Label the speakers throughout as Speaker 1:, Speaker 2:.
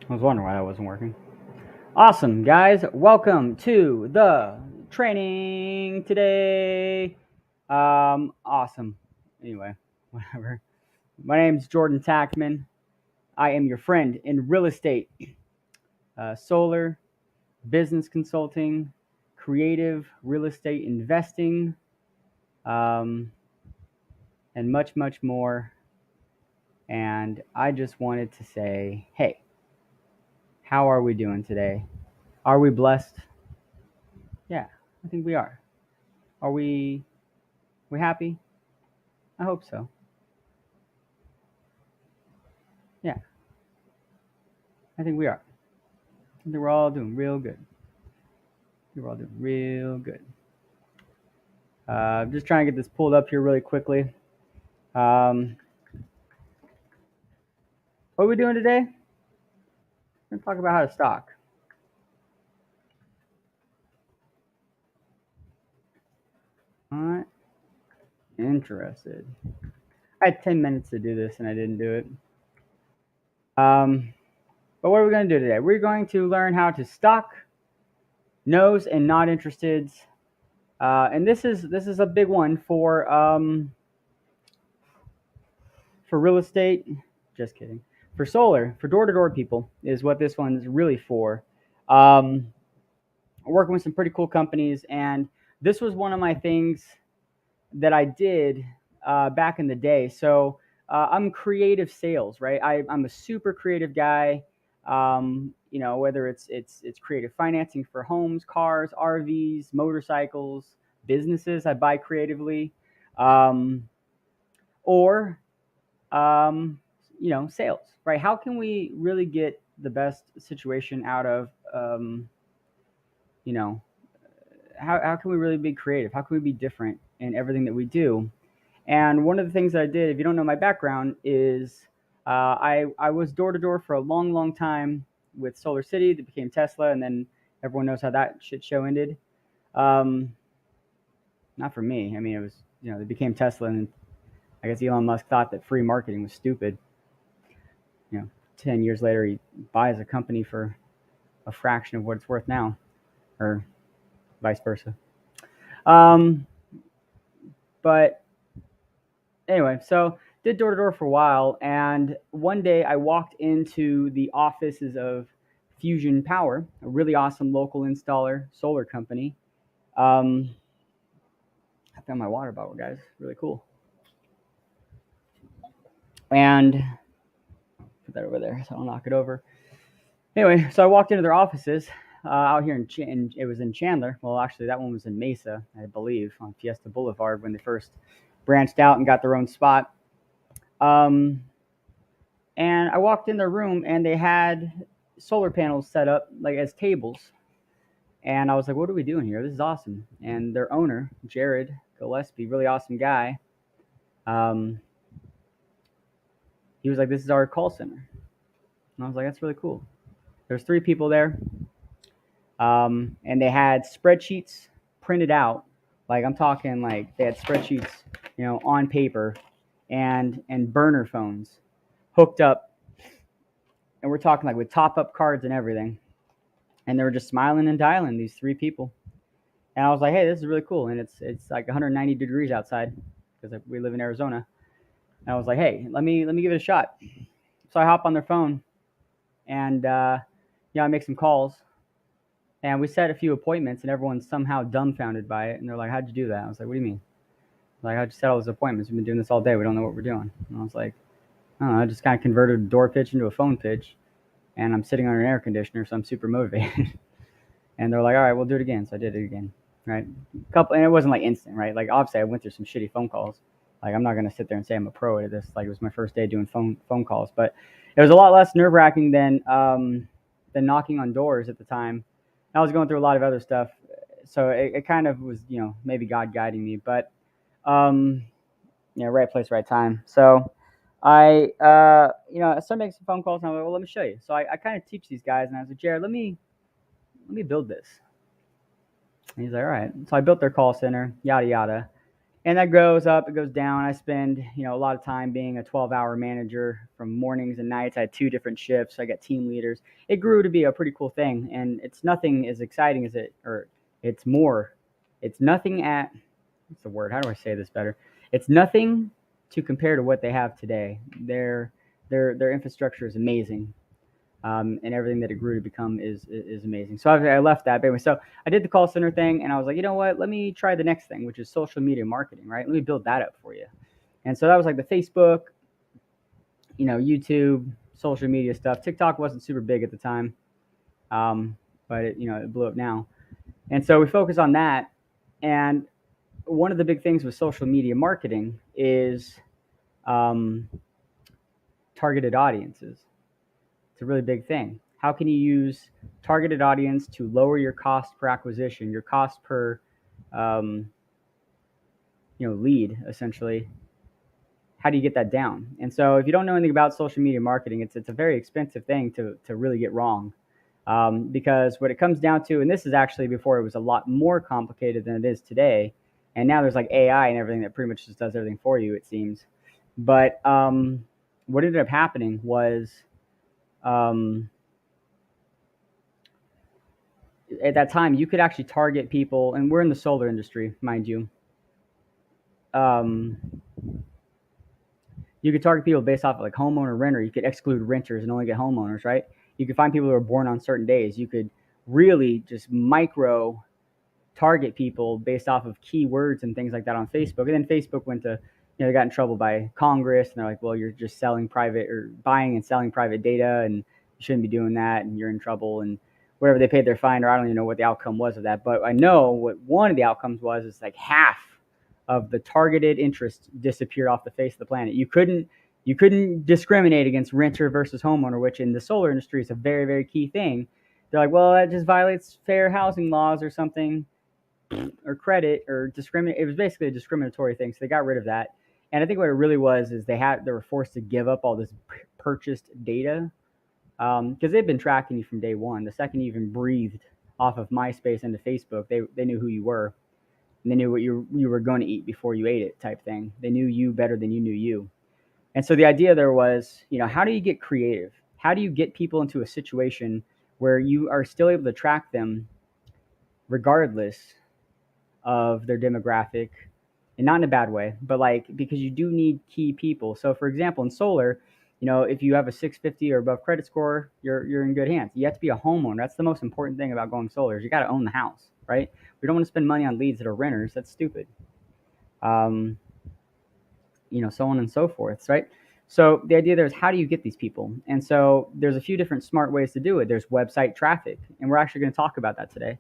Speaker 1: I was wondering why that wasn't working. Awesome, guys. Welcome to the training today. Awesome. Anyway, whatever. My name's Jordan Tackman. I am your friend in real estate, solar, business consulting, creative real estate investing, um, and much, much more. And I just wanted to say, hey, how are we doing today? Are we blessed? Yeah, I think we are. Are we happy? I hope so. Yeah, I think we are. I think we're all doing real good. We're all doing real good. Just trying to get this pulled up here really quickly. Um, what are we doing today? We're gonna talk about how to stock. Not interested. I had 10 minutes to do this and I didn't do it. Um, but what are we going to do today? We're going to learn how to stock no's and not interested. And this is a big one for real estate. Just kidding. For solar, for door-to-door people is what this one's really for. Um, Working with some pretty cool companies, and this was one of my things that I did back in the day. So I'm creative sales, right? I'm a super creative guy. Whether it's creative financing for homes, cars, RVs, motorcycles, businesses I buy creatively, um, or sales, right? How can we really get the best situation out of, you know, how can we really be creative? How can we be different in everything that we do? And one of the things that I did, if you don't know my background, is I was door to door for a long, long time with Solar City that became Tesla, and then everyone knows how that shit show ended. Um, Not for me. I mean, it was they became Tesla, and I guess Elon Musk thought that free marketing was stupid. 10 years later, he buys a company for a fraction of what it's worth now, or vice versa. Um, but anyway, so did door to door for a while, and one day I walked into the offices of Fusion Power, a really awesome local installer solar company. Um, I found my water bottle, guys. Really cool. And put that over there so I don't knock it over. Anyway, so I walked into their offices out here it was in Chandler. Well, actually, that one was in Mesa, I believe, on Fiesta Boulevard when they first branched out and got their own spot. Um, and I walked in their room and they had solar panels set up like as tables. And I was like, what are we doing here? This is awesome. And their owner, Jared Gillespie, really awesome guy, um, he was like, this is our call center. And I was like, that's really cool. There's 3 people there. And they had spreadsheets printed out. Like I'm talking like they had spreadsheets, on paper and burner phones hooked up. And we're talking like with top up cards and everything. And they were just smiling and dialing, these 3 people. And I was like, hey, this is really cool. And it's like 190 degrees outside because we live in Arizona. And I was like, hey, let me give it a shot. So I hop on their phone and I make some calls. And we set a few appointments, and everyone's somehow dumbfounded by it. And they're like, how'd you do that? I was like, what do you mean? Like, how'd you set all those appointments? We've been doing this all day. We don't know what we're doing. And I was like, I don't know. I just kind of converted a door pitch into a phone pitch. And I'm sitting under an air conditioner, so I'm super motivated. And they're like, all right, we'll do it again. So I did it again. Right. And it wasn't like instant, right? Like, obviously, I went through some shitty phone calls. Like, I'm not going to sit there and say I'm a pro at this. Like, it was my first day doing phone calls. But it was a lot less nerve wracking than knocking on doors at the time. I was going through a lot of other stuff, so it kind of was, maybe God guiding me. But right place, right time. So I started making some phone calls, and I was like, well, let me show you. So I kind of teach these guys, and I was like, Jared, let me build this. And he's like, all right. So I built their call center, yada yada, And that goes up, it goes down. I spend, a lot of time being a 12-hour manager from mornings and nights. I had 2 different shifts. I got team leaders. It grew to be a pretty cool thing, and it's nothing as exciting as it's more. It's nothing at what's the word? How do I say this better? It's nothing to compare to what they have today. Their infrastructure is amazing, and everything that it grew to become is amazing. So I left that. But anyway, so I did the call center thing, and I was like, you know what? Let me try the next thing, which is social media marketing, right? Let me build that up for you. And so that was like the Facebook, YouTube, social media stuff. TikTok wasn't super big at the time, but it blew up now. And so we focus on that. And one of the big things with social media marketing is um, targeted audiences. It's a really big thing. How can you use targeted audience to lower your cost per acquisition, your cost per lead, essentially? How do you get that down? And so if you don't know anything about social media marketing, it's a very expensive thing to really get wrong. Because what it comes down to, and this is actually before it was a lot more complicated than it is today, and now there's like AI and everything that pretty much just does everything for you, it seems. But what ended up happening was at that time you could actually target people, and we're in the solar industry, mind you. You could target people based off of like homeowner, renter. You could exclude renters and only get homeowners, right? You could find people who are born on certain days. You could really just micro target people based off of keywords and things like that on Facebook. And then Facebook went to, they got in trouble by Congress, and they're like, well, you're just selling private or buying and selling private data, and you shouldn't be doing that, and you're in trouble, and whatever. They paid their fine, or I don't even know what the outcome was of that. But I know what one of the outcomes was is like half of the targeted interest disappeared off the face of the planet. You couldn't discriminate against renter versus homeowner, which in the solar industry is a very, very key thing. They're like, well, that just violates fair housing laws or something, or credit, or discriminate. It was basically a discriminatory thing, so they got rid of that. And I think what it really was is they were forced to give up all this purchased data, because they've been tracking you from day one. The second you even breathed off of MySpace into Facebook, they knew who you were. And they knew what you were going to eat before you ate it, type thing. They knew you better than you knew you. And so the idea there was, how do you get creative? How do you get people into a situation where you are still able to track them regardless of their demographic, and not in a bad way, but because you do need key people. So for example, in solar, if you have a 650 or above credit score, you're in good hands. You have to be a homeowner. That's the most important thing about going solar, is you got to own the house, right? We don't want to spend money on leads that are renters. That's stupid. So on and so forth, right? So the idea there is, how do you get these people? And so there's a few different smart ways to do it. There's website traffic, and we're actually going to talk about that today.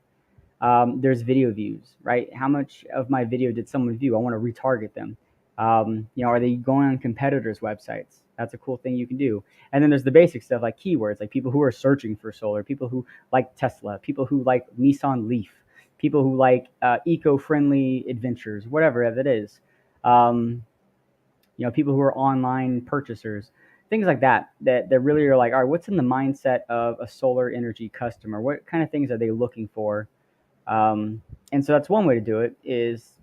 Speaker 1: There's video views, right? How much of my video did someone view? I want to retarget them. Are they going on competitors' websites? That's a cool thing you can do. And then there's the basic stuff like keywords, like people who are searching for solar, people who like Tesla, people who like Nissan Leaf, people who like eco-friendly adventures, whatever that is. People who are online purchasers, things like that really are like, all right, what's in the mindset of a solar energy customer? What kind of things are they looking for? And so that's one way to do it, is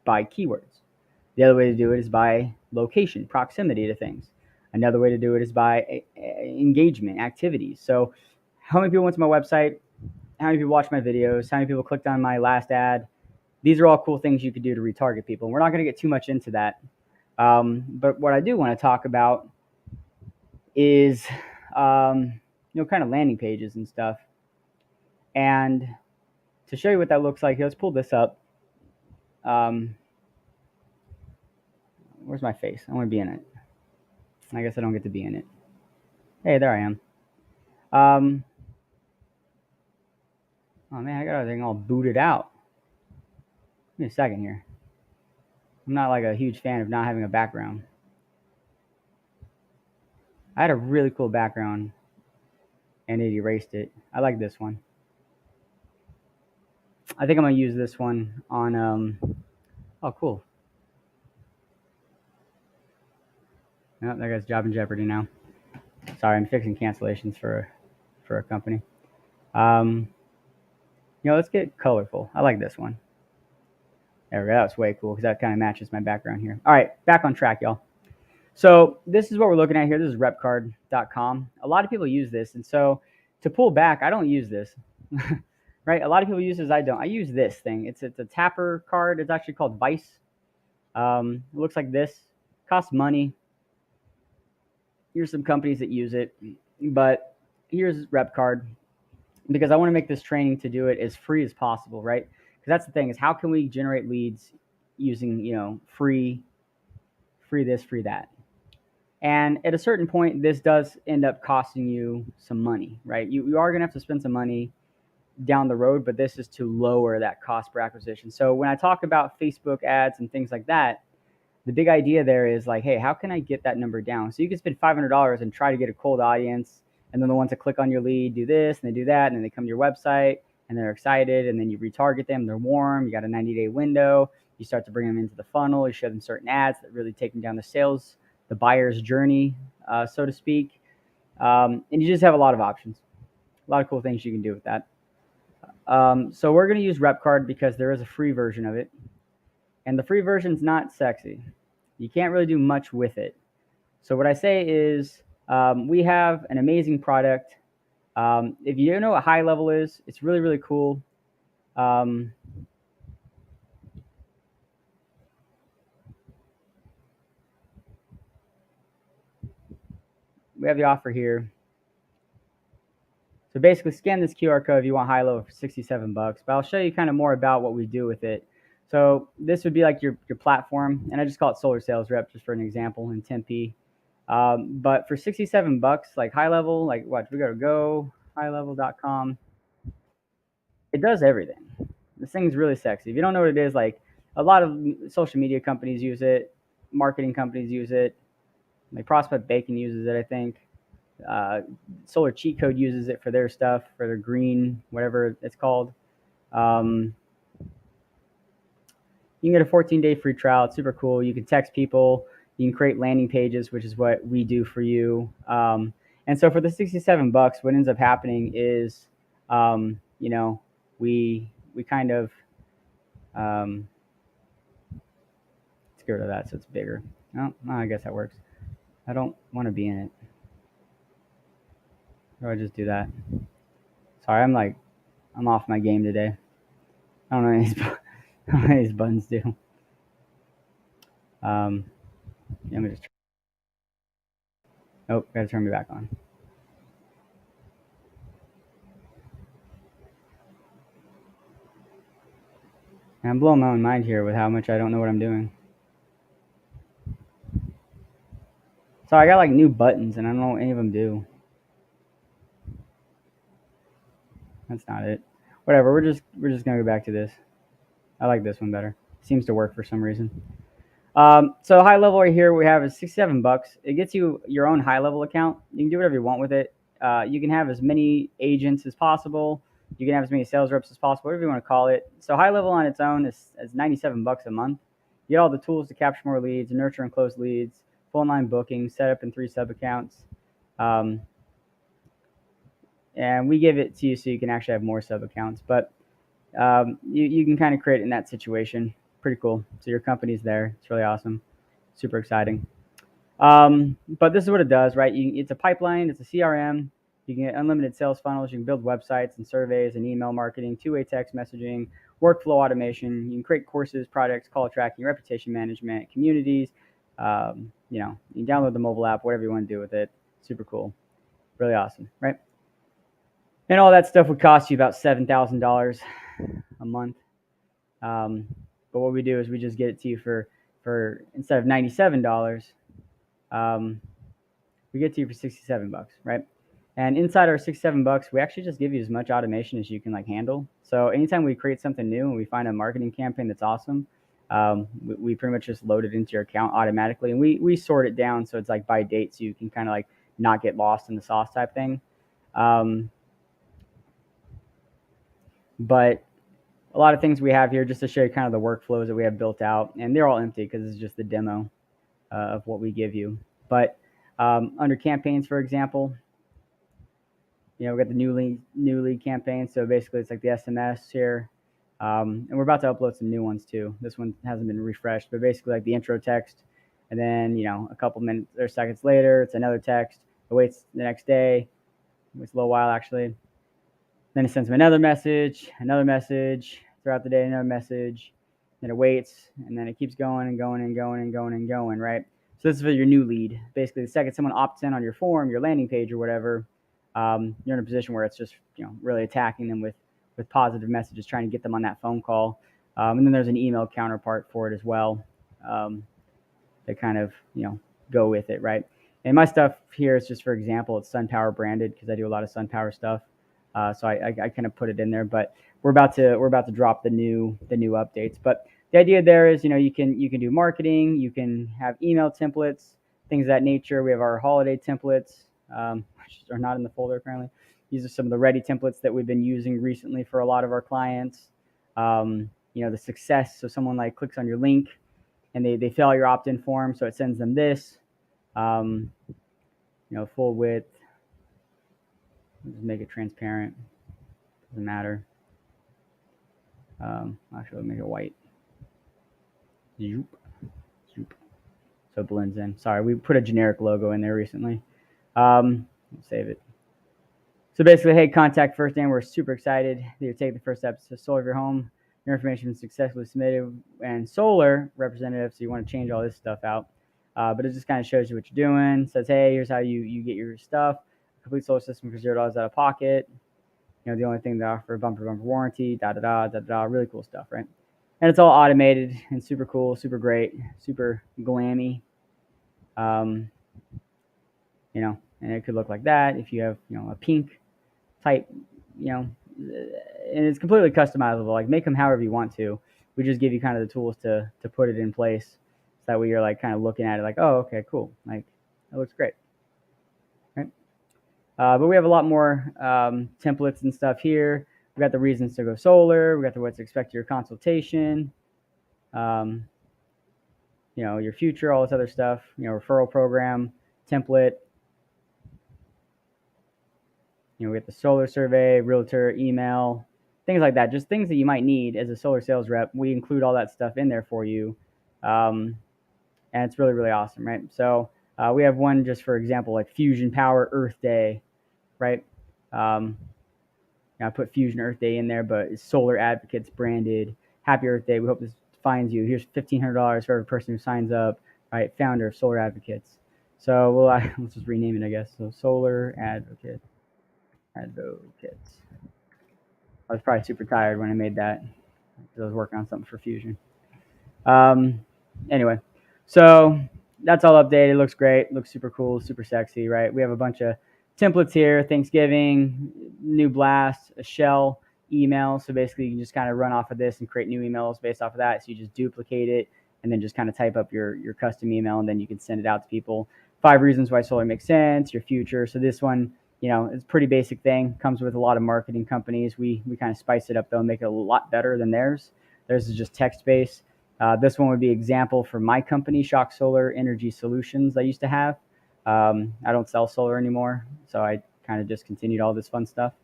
Speaker 1: by keywords. The other way to do it is by location, proximity to things. Another way to do it is by engagement, activities. So how many people went to my website? How many people watched my videos? How many people clicked on my last ad? These are all cool things you could do to retarget people. And we're not going to get too much into that. But what I do want to talk about is, kind of landing pages and stuff. And to show you what that looks like, let's pull this up. Where's my face? I want to be in it. I guess I don't get to be in it. Hey, there I am. Oh man, I got everything all booted out. Give me a second here. I'm not like a huge fan of not having a background. I had a really cool background and it erased it. I like this one. I think I'm gonna use this one on oh cool. No, that guy's job in jeopardy now. Sorry, I'm fixing cancellations for a company. Let's get colorful. I like this one. There we go. That's way cool because that kind of matches my background here. All right, back on track, y'all. So this is what we're looking at here. This is repcard.com. A lot of people use this, and so to pull back, I don't use this. Right? A lot of people use this. I don't. I use this thing. It's a tapper card. It's actually called Vice. It looks like this. Costs money. Here's some companies that use it, but here's Repcard because I want to make this training to do it as free as possible, right? Because that's the thing is how can we generate leads using free this, free that. And at a certain point, this does end up costing you some money, right? You are going to have to spend some money down the road, but this is to lower that cost per acquisition. So when I talk about Facebook ads and things like that, the big idea there is like, hey, how can I get that number down? So you can spend $500 and try to get a cold audience, and then the ones that click on your lead do this and they do that, and then they come to your website and they're excited, and then you retarget them, they're warm, you got a 90-day window, you start to bring them into the funnel, you show them certain ads that really take them down the buyer's journey, so to speak. And you just have a lot of options, a lot of cool things you can do with that. So we're going to use Repcard because there is a free version of it. And the free version's not sexy. You can't really do much with it. So what I say is we have an amazing product. If you don't know what high level is, it's really, really cool. We have the offer here. So basically scan this QR code if you want high level for $67, but I'll show you kind of more about what we do with it. So this would be like your platform, and I just call it Solar Sales Rep just for an example in Tempe. But for $67, like high level, like watch, we go highlevel.com. It does everything. This thing's really sexy. If you don't know what it is, like a lot of social media companies use it, marketing companies use it, like Prospect Bacon uses it, I think. Solar Cheat Code uses it for their stuff, for their green, whatever it's called. You can get a 14-day free trial. It's super cool. You can text people. You can create landing pages, which is what we do for you. And so for the $67, what ends up happening is, we kind of let's get rid of that so it's bigger. Oh, I guess that works. I don't want to be in it. Or I just do that. Sorry, I'm off my game today. I don't know what these buttons do. Let me just. Oh, gotta turn me back on. And I'm blowing my own mind here with how much I don't know what I'm doing. So I got like new buttons and I don't know what any of them do. That's not it. Whatever. We're just gonna go back to this. I like this one better. Seems to work for some reason. So high level right here we have is $67. It gets you your own high level account. You can do whatever you want with it. You can have as many agents as possible. You can have as many sales reps as possible, whatever you want to call it. So high level on its own is $97 a month. You get all the tools to capture more leads, nurture and close leads, phone line booking, set up in 3 sub accounts. And we give it to you so you can actually have more sub accounts. But you can kind of create it in that situation. Pretty cool. So your company's there. It's really awesome. Super exciting. But this is what it does, right? It's a pipeline. It's a CRM. You can get unlimited sales funnels. You can build websites and surveys and email marketing, two-way text messaging, workflow automation. You can create courses, products, call tracking, reputation management, communities. You can download the mobile app, whatever you want to do with it. Super cool. Really awesome, right? And all that stuff would cost you about $7,000 a month. But what we do is we just get it to you for instead of $97, we get to you for $67, right? And inside our $67, we actually just give you as much automation as you can handle. So anytime we create something new and we find a marketing campaign that's awesome, we pretty much just load it into your account automatically, and we sort it down so it's by date, so you can kind of not get lost in the sauce type thing. But a lot of things we have here just to show you kind of the workflows that we have built out, and they're all empty because it's just the demo of what we give you. But under campaigns, for example, we got the new lead campaign. So basically, it's like the SMS here. And we're about to upload some new ones too. This one hasn't been refreshed, but basically like the intro text, and then a couple minutes or seconds later, it's another text. It waits the next day. It waits a little while actually. Then it sends them another message throughout the day, another message. Then it waits, and then it keeps going and going and going and going and going, right? So this is for your new lead. Basically, the second someone opts in on your form, your landing page, or whatever, you're in a position where it's just really attacking them with positive messages, trying to get them on that phone call. And then there's an email counterpart for it as well. That kind of go with it, right? And my stuff here is just for example, it's SunPower branded because I do a lot of SunPower stuff. So I kind of put it in there, but we're about to drop the new updates. But the idea there is you can do marketing, you can have email templates, things of that nature. We have our holiday templates, which are not in the folder currently. These are some of the ready templates that we've been using recently for a lot of our clients. The success. So someone like clicks on your link and they fill out your opt-in form, so it sends them this. Full width. Just make it transparent. Doesn't matter. Actually, make it white. Zoop. Zoop. So it blends in. Sorry, we put a generic logo in there recently. Let's save it. So basically, hey, contact First Dan. We're super excited that you're taking the first steps to solar of your home. Your information has been successfully submitted, and solar representative. So you want to change all this stuff out. But it just kind of shows you what you're doing. Says, hey, here's how you get your stuff. Complete solar system for $0 out of pocket. The only thing they offer a bumper warranty, really cool stuff, right? And it's all automated and super cool, super great, super glammy. And it could look like that if you have, a pink type, and it's completely customizable. Like make them however you want to. We just give you kind of the tools to put it in place. So that way you're like kind of looking at it like, oh, okay, cool. Like that looks great. But we have a lot more templates and stuff here. We got the reasons to go solar. We got the what to expect your consultation. Your future, all this other stuff. Referral program, template. We got the solar survey, realtor, email, things like that. Just things that you might need as a solar sales rep. We include all that stuff in there for you, and it's really, really awesome, right? So we have one just for example, like Fusion Power Earth Day. Right? I put Fusion Earth Day in there, but it's Solar Advocates branded. Happy Earth Day. We hope this finds you. Here's $1,500 for every person who signs up. Right? Founder of Solar Advocates. So let's just rename it, I guess. So Solar Advocates. I was probably super tired when I made that because I was working on something for Fusion. Anyway, so that's all updated. It looks great. Looks super cool, super sexy, right? We have a bunch of templates here, Thanksgiving, new blast, a shell email. So basically you can just kind of run off of this and create new emails based off of that. So you just duplicate it and then just kind of type up your custom email and then you can send it out to people. 5 reasons why solar makes sense, your future. So this one, it's a pretty basic thing. Comes with a lot of marketing companies. We kind of spice it up though and make it a lot better than theirs. Theirs is just text-based. This one would be example for my company, Shock Solar Energy Solutions I used to have. I don't sell solar anymore, so I kind of discontinued all this fun stuff.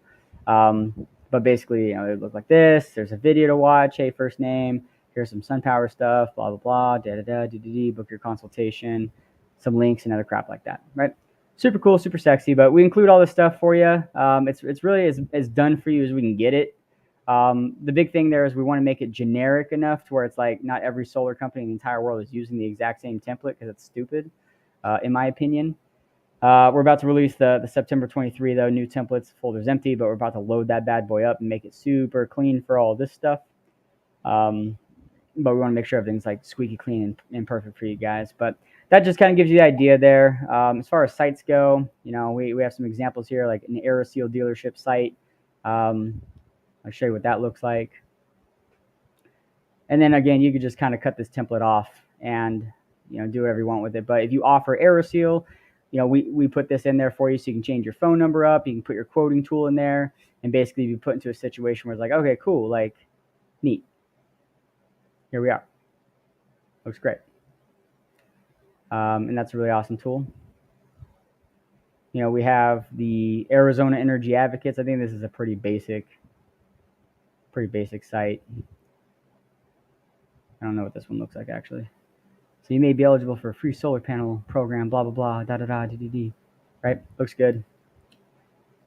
Speaker 1: But basically, it looked like this. There's a video to watch. Hey, first name. Here's some SunPower stuff. Blah blah blah. D2D. Book your consultation. Some links and other crap like that. Right? Super cool, super sexy. But we include all this stuff for you. It's really as done for you as we can get it. The big thing there is we want to make it generic enough to where it's like not every solar company in the entire world is using the exact same template because it's stupid. In my opinion. We're about to release the September 23, though, new templates. The folder's empty, but we're about to load that bad boy up and make it super clean for all this stuff. But we want to make sure everything's like squeaky clean and perfect for you guys. But that just kind of gives you the idea there. As far as sites go, we have some examples here, like an AeroSeal dealership site. I'll show you what that looks like. And then again, you could just kind of cut this template off and do whatever you want with it. But if you offer AeroSeal, we put this in there for you so you can change your phone number up. You can put your quoting tool in there and basically be put into a situation where it's like, okay, cool, like neat. Here we are. Looks great. And that's a really awesome tool. We have the Arizona Energy Advocates. I think this is a pretty basic Pretty basic site. I don't know what this one looks like actually. So you may be eligible for a free solar panel program, blah, blah, blah, da, da, da, D2D, right? Looks good.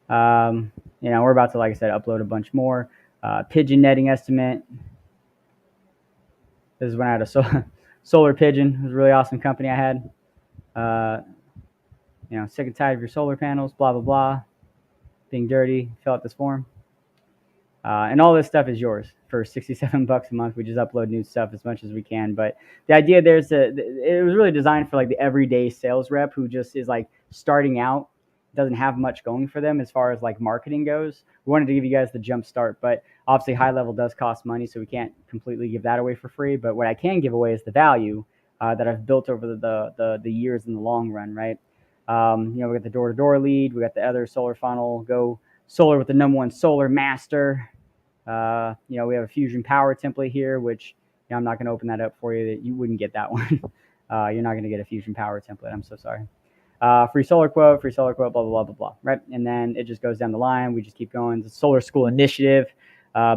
Speaker 1: We're about to, like I said, upload a bunch more. Pigeon netting estimate. This is when I had a solar pigeon. It was a really awesome company I had. Sick and tired of your solar panels, blah, blah, blah, being dirty. Fill out this form. And all this stuff is yours for $67 a month. We just upload new stuff as much as we can. But the idea there is it was really designed for like the everyday sales rep who just is like starting out, doesn't have much going for them as far as like marketing goes. We wanted to give you guys the jump start, but obviously high level does cost money, so we can't completely give that away for free. But what I can give away is the value that I've built over the years in the long run, right? We got the door-to-door lead, we got the other solar funnel, go solar with the #1 solar master. We have a Fusion Power template here, which I'm not going to open that up for you. That you wouldn't get that one. You're not going to get a Fusion Power template. I'm so sorry. Free solar quote, blah, blah, blah, blah, blah, right? And then it just goes down the line. We just keep going. The Solar School Initiative.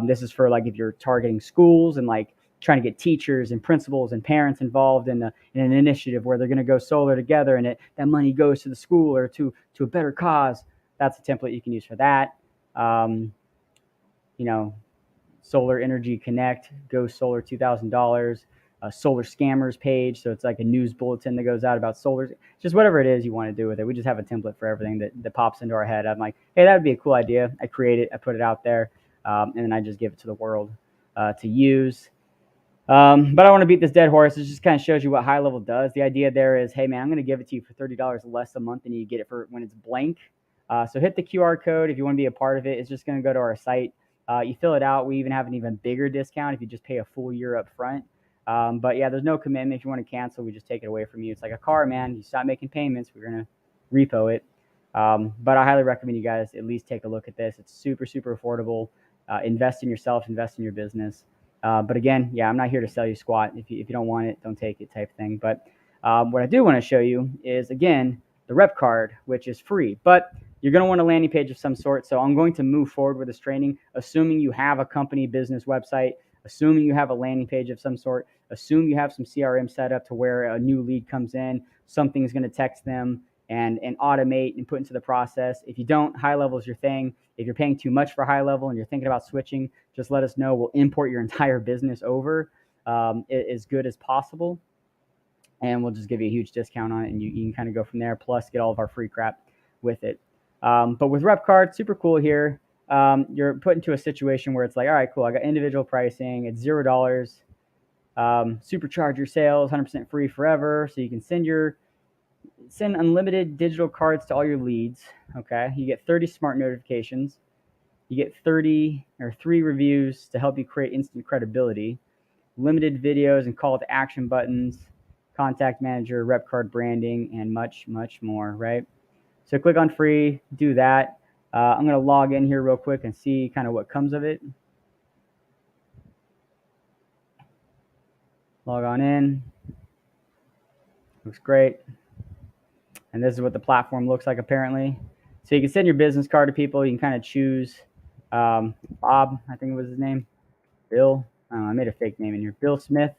Speaker 1: This is for like if you're targeting schools and like trying to get teachers and principals and parents involved in an initiative where they're going to go solar together, and that money goes to the school or to a better cause. That's a template you can use for that. Solar Energy Connect, Go Solar $2,000, Solar Scammers page. So it's like a news bulletin that goes out about solar, just whatever it is you want to do with it. We just have a template for everything that pops into our head. I'm like, hey, that would be a cool idea. I create it, I put it out there, and then I just give it to the world to use. But I want to beat this dead horse. It just kind of shows you what high level does. The idea there is, hey man, I'm going to give it to you for $30 less a month than you get it for when it's blank. So hit the QR code if you want to be a part of it. It's just going to go to our site. You fill it out. We even have an even bigger discount if you just pay a full year up front. But yeah, there's no commitment. If you want to cancel, we just take it away from you. It's like a car, man. You stop making payments, we're going to repo it. But I highly recommend you guys at least take a look at this. It's super, super affordable. Invest in yourself, invest in your business. But again, yeah, I'm not here to sell you squat. If you don't want it, don't take it type thing. But what I do want to show you is, again, the rep card, which is free. But you're going to want a landing page of some sort. So I'm going to move forward with this training, assuming you have a company business website, assuming you have a landing page of some sort, assume you have some CRM set up to where a new lead comes in, something's going to text them and automate and put into the process. If you don't, high level is your thing. If you're paying too much for high level and you're thinking about switching, just let us know. We'll import your entire business over as good as possible. And we'll just give you a huge discount on it. And you can kind of go from there, plus get all of our free crap with it. But with RepCard, super cool here. You're put into a situation where it's like, all right, cool. I got individual pricing. It's $0. Supercharge your sales, 100% free forever. So you can send unlimited digital cards to all your leads. Okay. You get 30 smart notifications. You get 3 reviews to help you create instant credibility, limited videos and call to action buttons, contact manager, RepCard branding, and much, much more, right? So click on free, do that. I'm going to log in here real quick and see kind of what comes of it. Log on in. Looks great. And this is what the platform looks like apparently. So you can send your business card to people. You can kind of choose Bob, I think it was his name. Bill. I don't know, I made a fake name in here. Bill Smith.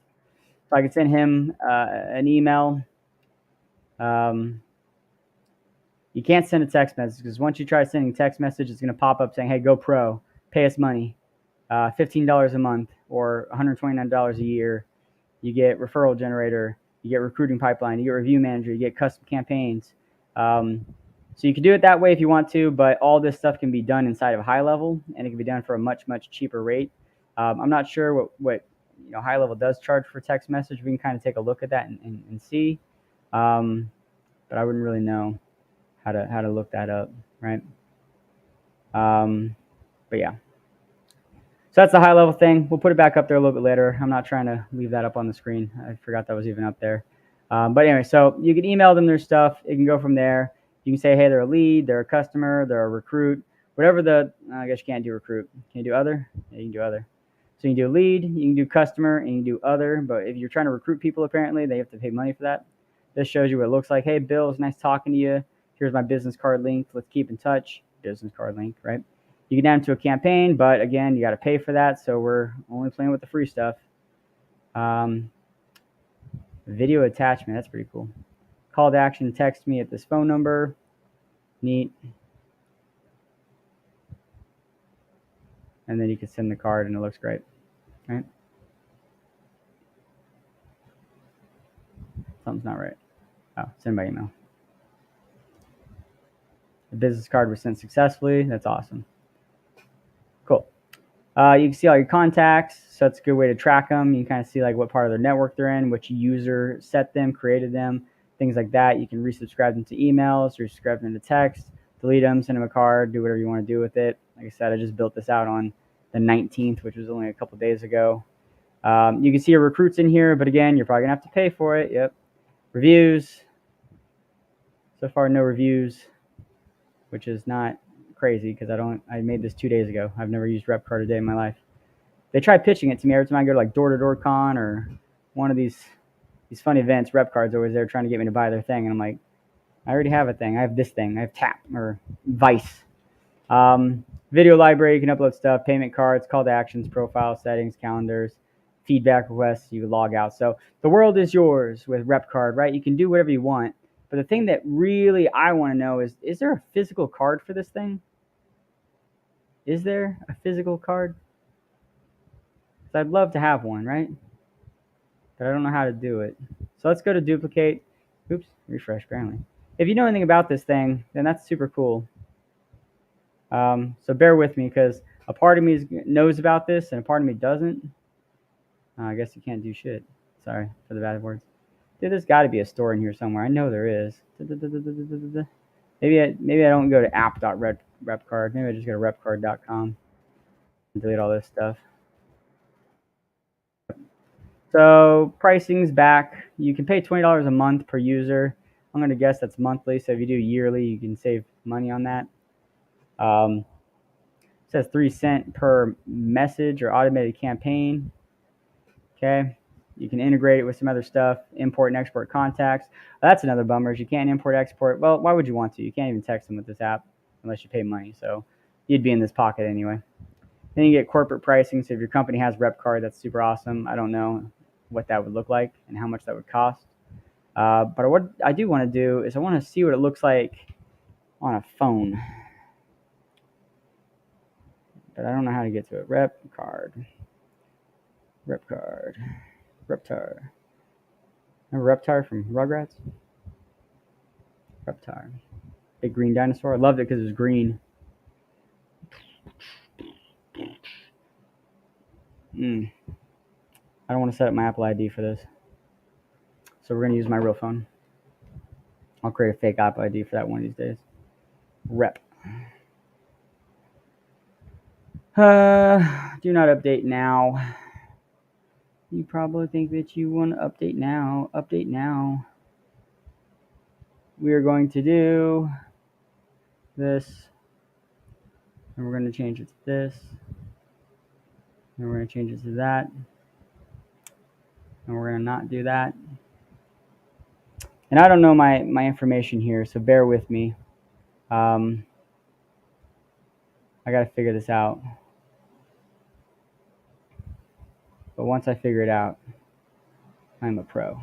Speaker 1: So I can send him an email. You can't send a text message because once you try sending a text message, it's going to pop up saying, hey, go pro, pay us money, $15 a month or $129 a year. You get referral generator, you get recruiting pipeline, you get review manager, you get custom campaigns. So you can do it that way if you want to, but all this stuff can be done inside of high level, and it can be done for a much, much cheaper rate. I'm not sure what high level does charge for text message. We can kind of take a look at that and see, but I wouldn't really know how to look that up, right? But yeah. So that's the high level thing. We'll put it back up there a little bit later. I'm not trying to leave that up on the screen. I forgot that was even up there. But anyway, so you can email them their stuff. It can go from there. You can say, hey, they're a lead, they're a customer, they're a recruit, whatever I guess you can't do recruit. Can you do other? Yeah, you can do other. So you can do lead, you can do customer, and you can do other. But if you're trying to recruit people, apparently, they have to pay money for that. This shows you what it looks like. Hey, Bill, it's nice talking to you. Here's my business card link. Let's keep in touch. Business card link, right? You can add them to a campaign, but again, you got to pay for that. So we're only playing with the free stuff. Video attachment, that's pretty cool. Call to action, text me at this phone number. Neat. And then you can send the card and it looks great, right? Something's not right. Oh, send by email. The business card was sent successfully. That's awesome. Cool. You can see all your contacts, so that's a good way to track them. You can kind of see like what part of their network they're in, which user set them, created them, things like that. You can resubscribe them to emails, resubscribe them to text, delete them, send them a card, do whatever you want to do with it. Like I said, I just built this out on the 19th, which was only a couple days ago. You can see your recruits in here, but again, you're probably gonna have to pay for it. Yep. Reviews. So far, no reviews, which is not crazy because I made this 2 days ago. I've never used RepCard a day in my life. They try pitching it to me every time I go to like door-to-door con or one of these fun events. RepCard's always there trying to get me to buy their thing, and I'm like, I already have a thing. I have this thing. I have Tap or Vice. Video library, you can upload stuff, payment cards, call to actions, profile settings, calendars, feedback requests. You log out. So the world is yours with RepCard, right? You can do whatever you want. But the thing that really I want to know is there a physical card for this thing? Is there a physical card? So I'd love to have one, right? But I don't know how to do it. So let's go to duplicate. Oops, refresh apparently. If you know anything about this thing, then that's super cool. So bear with me because a part of me knows about this and a part of me doesn't. I guess you can't do shit. Sorry for the bad words. Dude, there's got to be a store in here somewhere. I know there is. Maybe I don't go to app.repcard. Maybe I just go to repcard.com and delete all this stuff. So pricing's back. You can pay $20 a month per user. I'm going to guess that's monthly. So if you do yearly, you can save money on that. It says 3 cents per message or automated campaign. Okay. You can integrate it with some other stuff, import and export contacts. That's another bummer is you can't import, export. Well, why would you want to? You can't even text them with this app unless you pay money. So you'd be in this pocket anyway. Then you get corporate pricing. So if your company has RepCard, that's super awesome. I don't know what that would look like and how much that would cost. But what I do want to do is I want to see what it looks like on a phone. But I don't know how to get to it. RepCard. Reptar. Remember Reptar from Rugrats? Reptar. Big green dinosaur. I loved it because it was green. I don't want to set up my Apple ID for this. So we're going to use my real phone. I'll create a fake Apple ID for that one of these days. Rep. Do not update now. You probably think that you want to update now. Update now. We are going to do this. And we're going to change it to this. And we're going to change it to that. And we're going to not do that. And I don't know my information here, so bear with me. I got to figure this out. But once I figure it out, I'm a pro.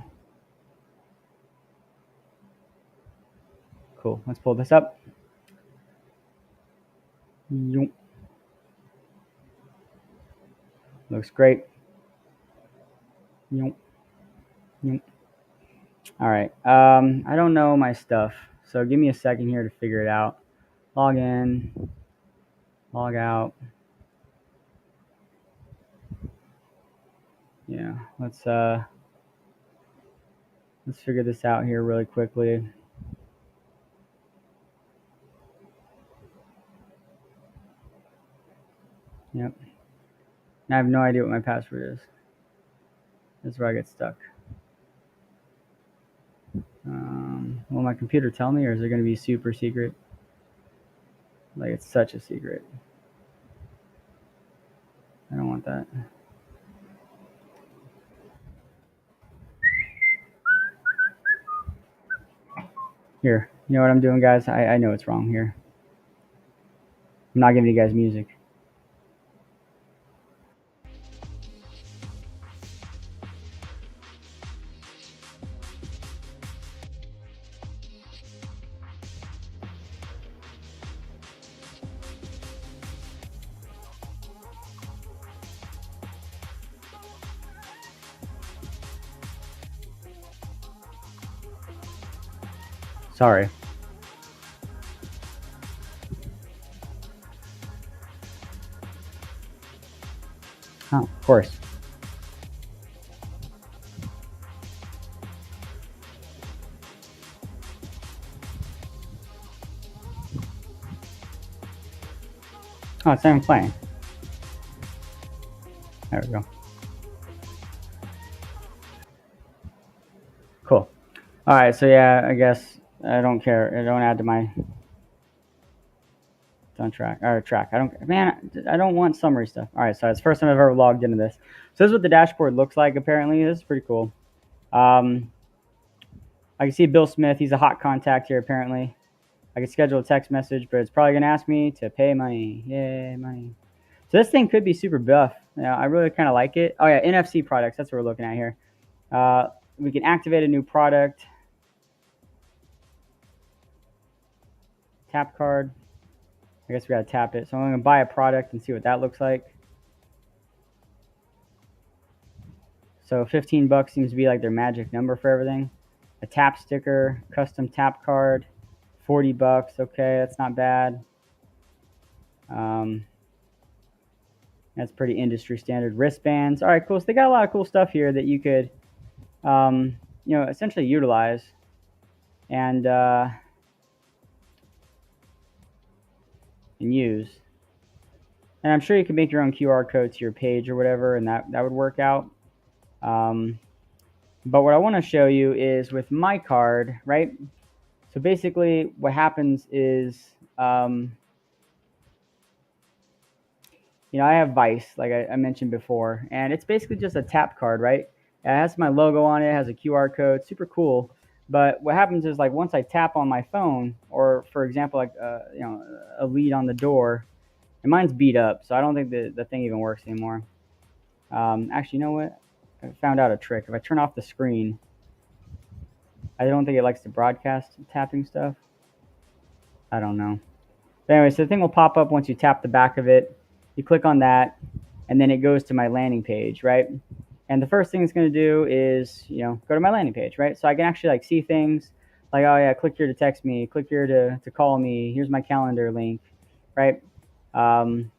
Speaker 1: Cool. Let's pull this up. Looks great. All right. I don't know my stuff, so give me a second here to figure it out. Log in. Log out. Yeah. Let's figure this out here really quickly. Yep. I have no idea what my password is. That's where I get stuck. Will my computer tell me, or is it going to be super secret? Like it's such a secret. I don't want that. Here, you know what I'm doing, guys? I know it's wrong here. I'm not giving you guys music. Sorry. Oh, of course. Oh, it's not even playing. There we go. Cool. All right, so yeah, I guess I don't care. I don't add to my track. I don't, man, I don't want summary stuff. All right, so it's the first time I've ever logged into this. So this is what the dashboard looks like. Apparently, this is pretty cool. I can see Bill Smith. He's a hot contact here. Apparently, I can schedule a text message, but it's probably gonna ask me to pay money. Yay, money. So this thing could be super buff. Yeah, I really kind of like it. Oh yeah, NFC products. That's what we're looking at here. We can activate a new product. Tap card. I guess we gotta tap it. So I'm gonna buy a product and see what that looks like. So 15 bucks seems to be like their magic number for everything. A tap sticker, custom tap card, 40 bucks. Okay, that's not bad. That's pretty industry standard. Wristbands. All right, cool. So they got a lot of cool stuff here that you could, essentially utilize. And use. And I'm sure you can make your own QR code to your page or whatever, and that would work out. But what I want to show you is with my card, right? So basically what happens is, I have Vice, like I mentioned before, and it's basically just a tap card, right? It has my logo on it, has a QR code, super cool. But what happens is, like, once I tap on my phone, or for example, like a lead on the door, and mine's beat up, so I don't think the thing even works anymore. Actually, you know what? I found out a trick. If I turn off the screen, I don't think it likes to broadcast tapping stuff. I don't know. But anyway, so the thing will pop up once you tap the back of it. You click on that, and then it goes to my landing page, right? And the first thing it's going to do is, go to my landing page, right? So I can actually like see things like, oh yeah, click here to text me, click here to call me. Here's my calendar link, right? It opens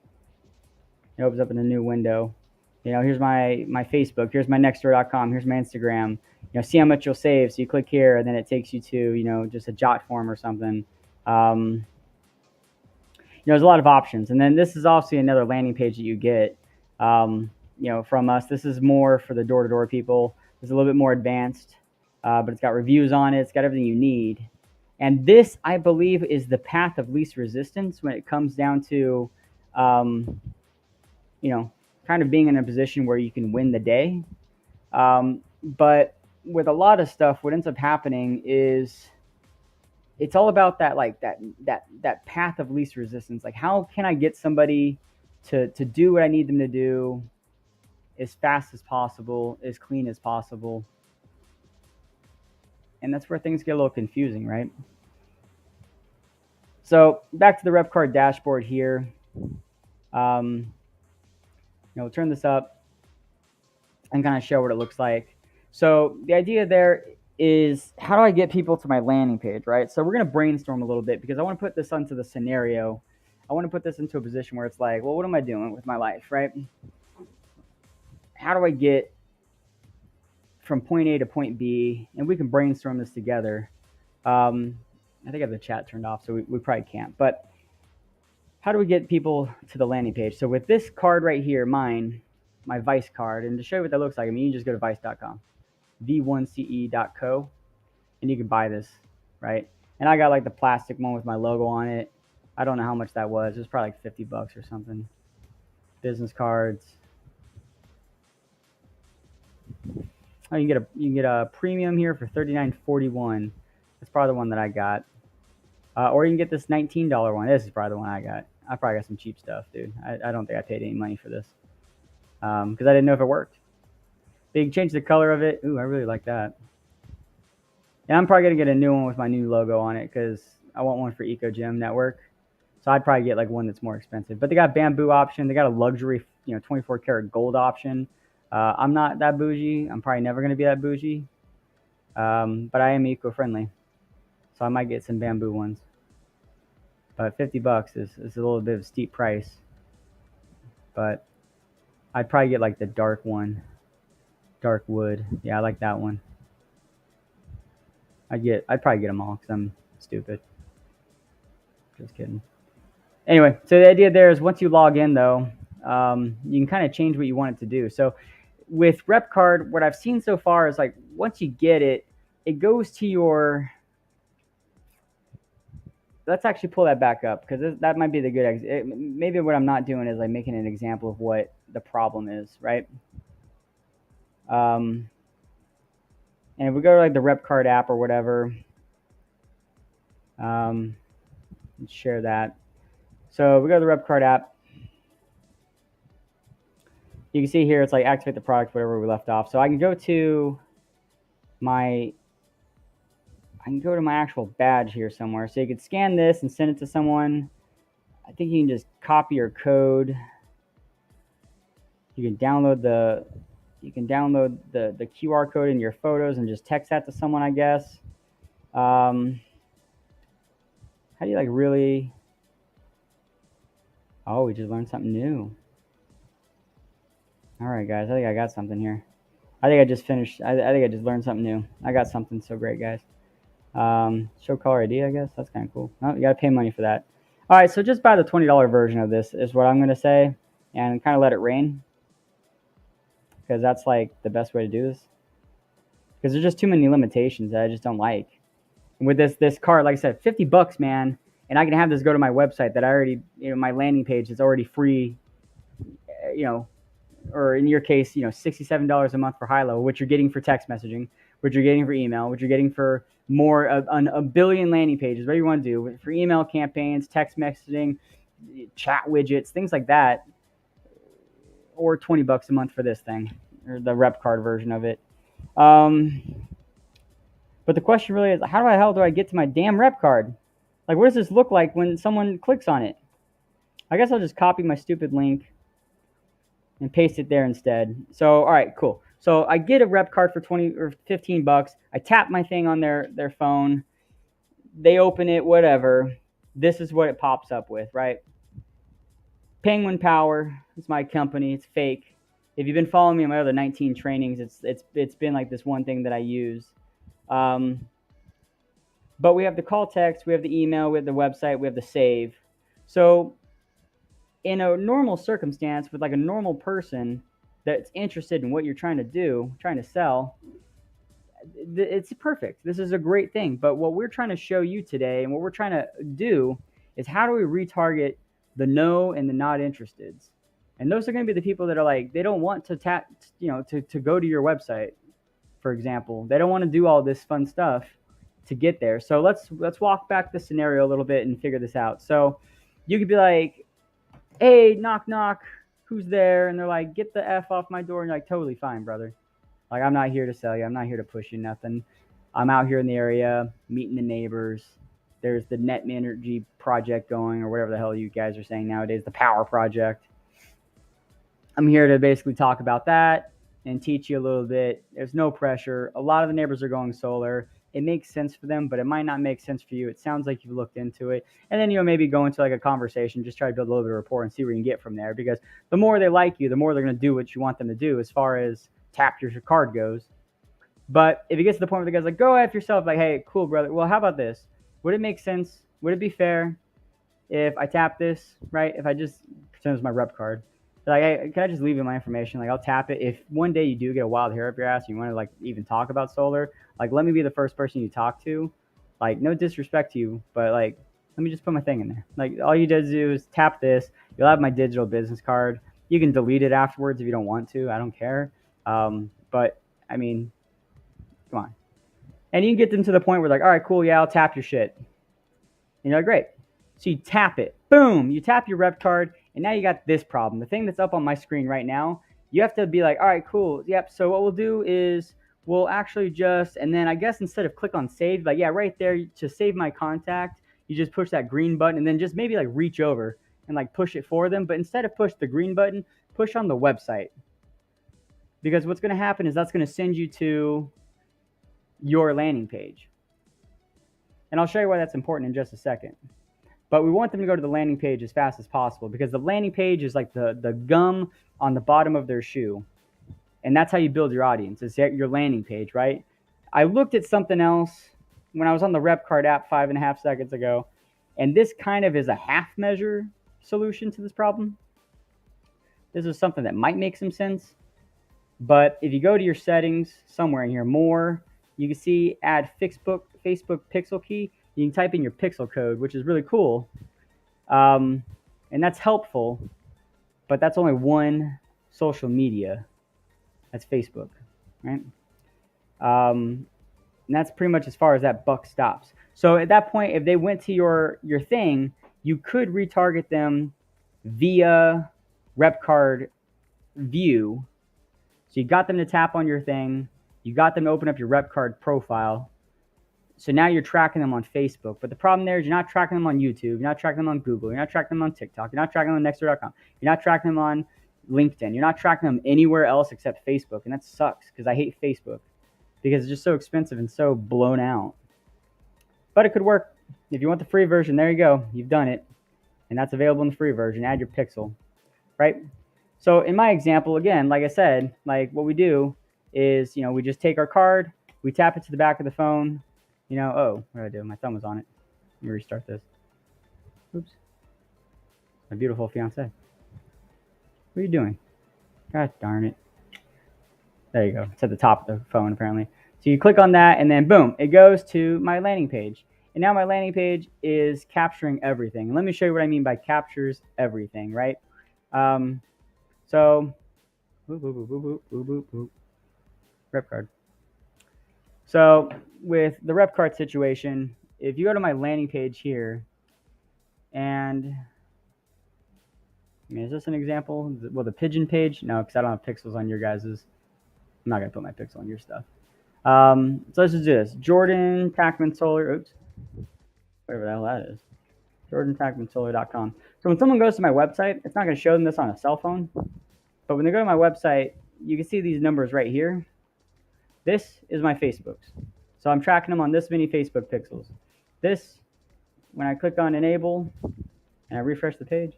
Speaker 1: up in a new window. Here's my Facebook. Here's my nextdoor.com. Here's my Instagram. See how much you'll save. So you click here, and then it takes you to, just a jot form or something. There's a lot of options. And then this is obviously another landing page that you get, from us. This is more for the door-to-door people. It's a little bit more advanced, but it's got reviews on it. It's got everything you need. And this, I believe, is the path of least resistance when it comes down to, kind of being in a position where you can win the day. But with a lot of stuff, what ends up happening is it's all about that path of least resistance. Like, how can I get somebody to do what I need them to do as fast as possible, as clean as possible? And that's where things get a little confusing, right? So back to the RepCard dashboard here. We'll turn this up and kind of show what it looks like. So the idea there is, how do I get people to my landing page, right? So we're going to brainstorm a little bit, because I want to put this onto the scenario. I want to put this into a position where it's like, well, what am I doing with my life, right? How do I get from point A to point B? And we can brainstorm this together. I think I have the chat turned off, so we probably can't. But how do we get people to the landing page? So with this card right here, my Vice card, and to show you what that looks like, I mean, you just go to vice.com, v1ce.co, and you can buy this, right? And I got like the plastic one with my logo on it. I don't know how much that was. It was probably like 50 bucks or something. Business cards. Oh, you can get a premium here for $39.41. That's probably the one that I got. Or you can get this $19 one. This is probably the one I got. I probably got some cheap stuff, dude. I don't think I paid any money for this because I didn't know if it worked. But you can change the color of it. Ooh, I really like that. And I'm probably gonna get a new one with my new logo on it because I want one for Eco Gym Network. So I'd probably get like one that's more expensive. But they got bamboo option. They got a luxury, 24 karat gold option. I'm not that bougie. I'm probably never gonna be that bougie. But I am eco-friendly, so I might get some bamboo ones. But $50 is a little bit of a steep price. But I'd probably get like the dark one, dark wood. Yeah, I like that one. I'd probably get them all because I'm stupid. Just kidding. Anyway, so the idea there is once you log in, though, you can kind of change what you want it to do. So with RepCard, what I've seen so far is like once you get it, it goes to your. Let's actually pull that back up because that might be the good. Maybe what I'm not doing is like making an example of what the problem is, right? And if we go to like the RepCard app or whatever, let's share that. So we go to the RepCard app. You can see here it's like activate the product, whatever we left off. So I can go to my actual badge here somewhere. So you could scan this and send it to someone. I think you can just copy your code. You can download the QR code in your photos and just text that to someone, I guess. How do you like really? Oh, we just learned something new. All right, guys. I think I got something here. I think I just finished. I think I just learned something new. I got something so great, guys. Show caller ID, I guess. That's kind of cool. Oh, you got to pay money for that. All right, so just buy the $20 version of this is what I'm going to say, and kind of let it rain because that's like the best way to do this because there's just too many limitations that I just don't like. And with this card, like I said, $50, man, and I can have this go to my website that I already, my landing page is already free, or in your case, $67 a month for high-level, which you're getting for text messaging, which you're getting for email, which you're getting for more a billion landing pages, whatever you want to do, for email campaigns, text messaging, chat widgets, things like that, or $20 a month for this thing, or the RepCard version of it. But the question really is, how the hell do I get to my damn RepCard? Like, what does this look like when someone clicks on it? I guess I'll just copy my stupid link and paste it there instead. So, all right, cool. So I get a RepCard for 20 or $15. I tap my thing on their phone. They open it, whatever. This is what it pops up with, right? Penguin Power is my company. It's fake. If you've been following me in my other 19 trainings, it's been like this one thing that I use. But we have the call text, we have the email, we have the website, we have the save. So in a normal circumstance with like a normal person that's interested in what you're trying to do, trying to sell, it's perfect. This is a great thing. But what we're trying to show you today and what we're trying to do is how do we retarget the no and the not interesteds? And those are going to be the people that are like, they don't want to to go to your website, for example. They don't want to do all this fun stuff to get there. So let's walk back the scenario a little bit and figure this out. So you could be like, hey, knock, knock, who's there? And they're like, get the F off my door. And you're like, totally fine, brother. Like, I'm not here to sell you. I'm not here to push you nothing. I'm out here in the area, meeting the neighbors. There's the net energy project going, or whatever the hell you guys are saying nowadays, the power project. I'm here to basically talk about that and teach you a little bit. There's no pressure. A lot of the neighbors are going solar. It makes sense for them, but it might not make sense for you. It sounds like you've looked into it. And then, maybe go into like a conversation, just try to build a little bit of rapport and see where you can get from there. Because the more they like you, the more they're going to do what you want them to do as far as tap your card goes. But if it gets to the point where the guy's like, go after yourself, like, hey, cool, brother. Well, how about this? Would it make sense? Would it be fair if I tap this, right? If I just pretend it's my rep card. Like, hey, can I just leave you my information? Like, I'll tap it. If one day you do get a wild hair up your ass and you want to, like, even talk about solar, like, let me be the first person you talk to. Like, no disrespect to you, but, like, let me just put my thing in there. Like, all you do is tap this. You'll have my digital business card. You can delete it afterwards if you don't want to. I don't care. But, I mean, come on. And you can get them to the point where, like, all right, cool, yeah, I'll tap your shit. And you're like, great. So you tap it, boom, you tap your rep card, and now you got this problem. The thing that's up on my screen right now, you have to be like, all right, cool, yep. So what we'll do is we'll actually just, and then I guess instead of click on save, like, yeah, right there to save my contact, you just push that green button and then just maybe like reach over and like push it for them. But instead of push the green button, push on the website. Because what's going to happen is that's going to send you to your landing page. And I'll show you why that's important in just a second. But we want them to go to the landing page as fast as possible because the landing page is like the gum on the bottom of their shoe. And that's how you build your audience. It's your landing page, right? I looked at something else when I was on the RepCard app 5.5 seconds ago, and this kind of is a half measure solution to this problem. This is something that might make some sense. But if you go to your settings somewhere in here, more, you can see add Facebook pixel key. You can type in your pixel code, which is really cool. And that's helpful, but that's only one social media. That's Facebook, right? And that's pretty much as far as that buck stops. So at that point, if they went to your thing, you could retarget them via RepCard view. So you got them to tap on your thing. You got them to open up your RepCard profile. So now you're tracking them on Facebook. But the problem there is you're not tracking them on YouTube. You're not tracking them on Google. You're not tracking them on TikTok. You're not tracking them on Nextdoor.com. You're not tracking them on LinkedIn. You're not tracking them anywhere else except Facebook. And that sucks because I hate Facebook because it's just so expensive and so blown out. But it could work. If you want the free version, there you go. You've done it. And that's available in the free version. Add your pixel, right? So in my example, again, like I said, like what we do is, we just take our card, we tap it to the back of the phone. Oh, what did I do? My thumb was on it. Let me restart this. Oops. My beautiful fiance. What are you doing? God darn it. There you go. It's at the top of the phone, apparently. So you click on that, and then boom, it goes to my landing page. And now my landing page is capturing everything. And let me show you what I mean by captures everything, right? So, RepCard. So with the RepCard situation, if you go to my landing page here, and is this an example? Well, the pigeon page? No, because I don't have pixels on your guys's. I'm not going to put my pixel on your stuff. So let's just do this. Jordan Tackman Solar. Oops. Whatever the hell that is. JordanTackmanSolar.com. So when someone goes to my website, it's not going to show them this on a cell phone. But when they go to my website, you can see these numbers right here. This is my Facebooks. So I'm tracking them on this many Facebook pixels. This, when I click on enable and I refresh the page,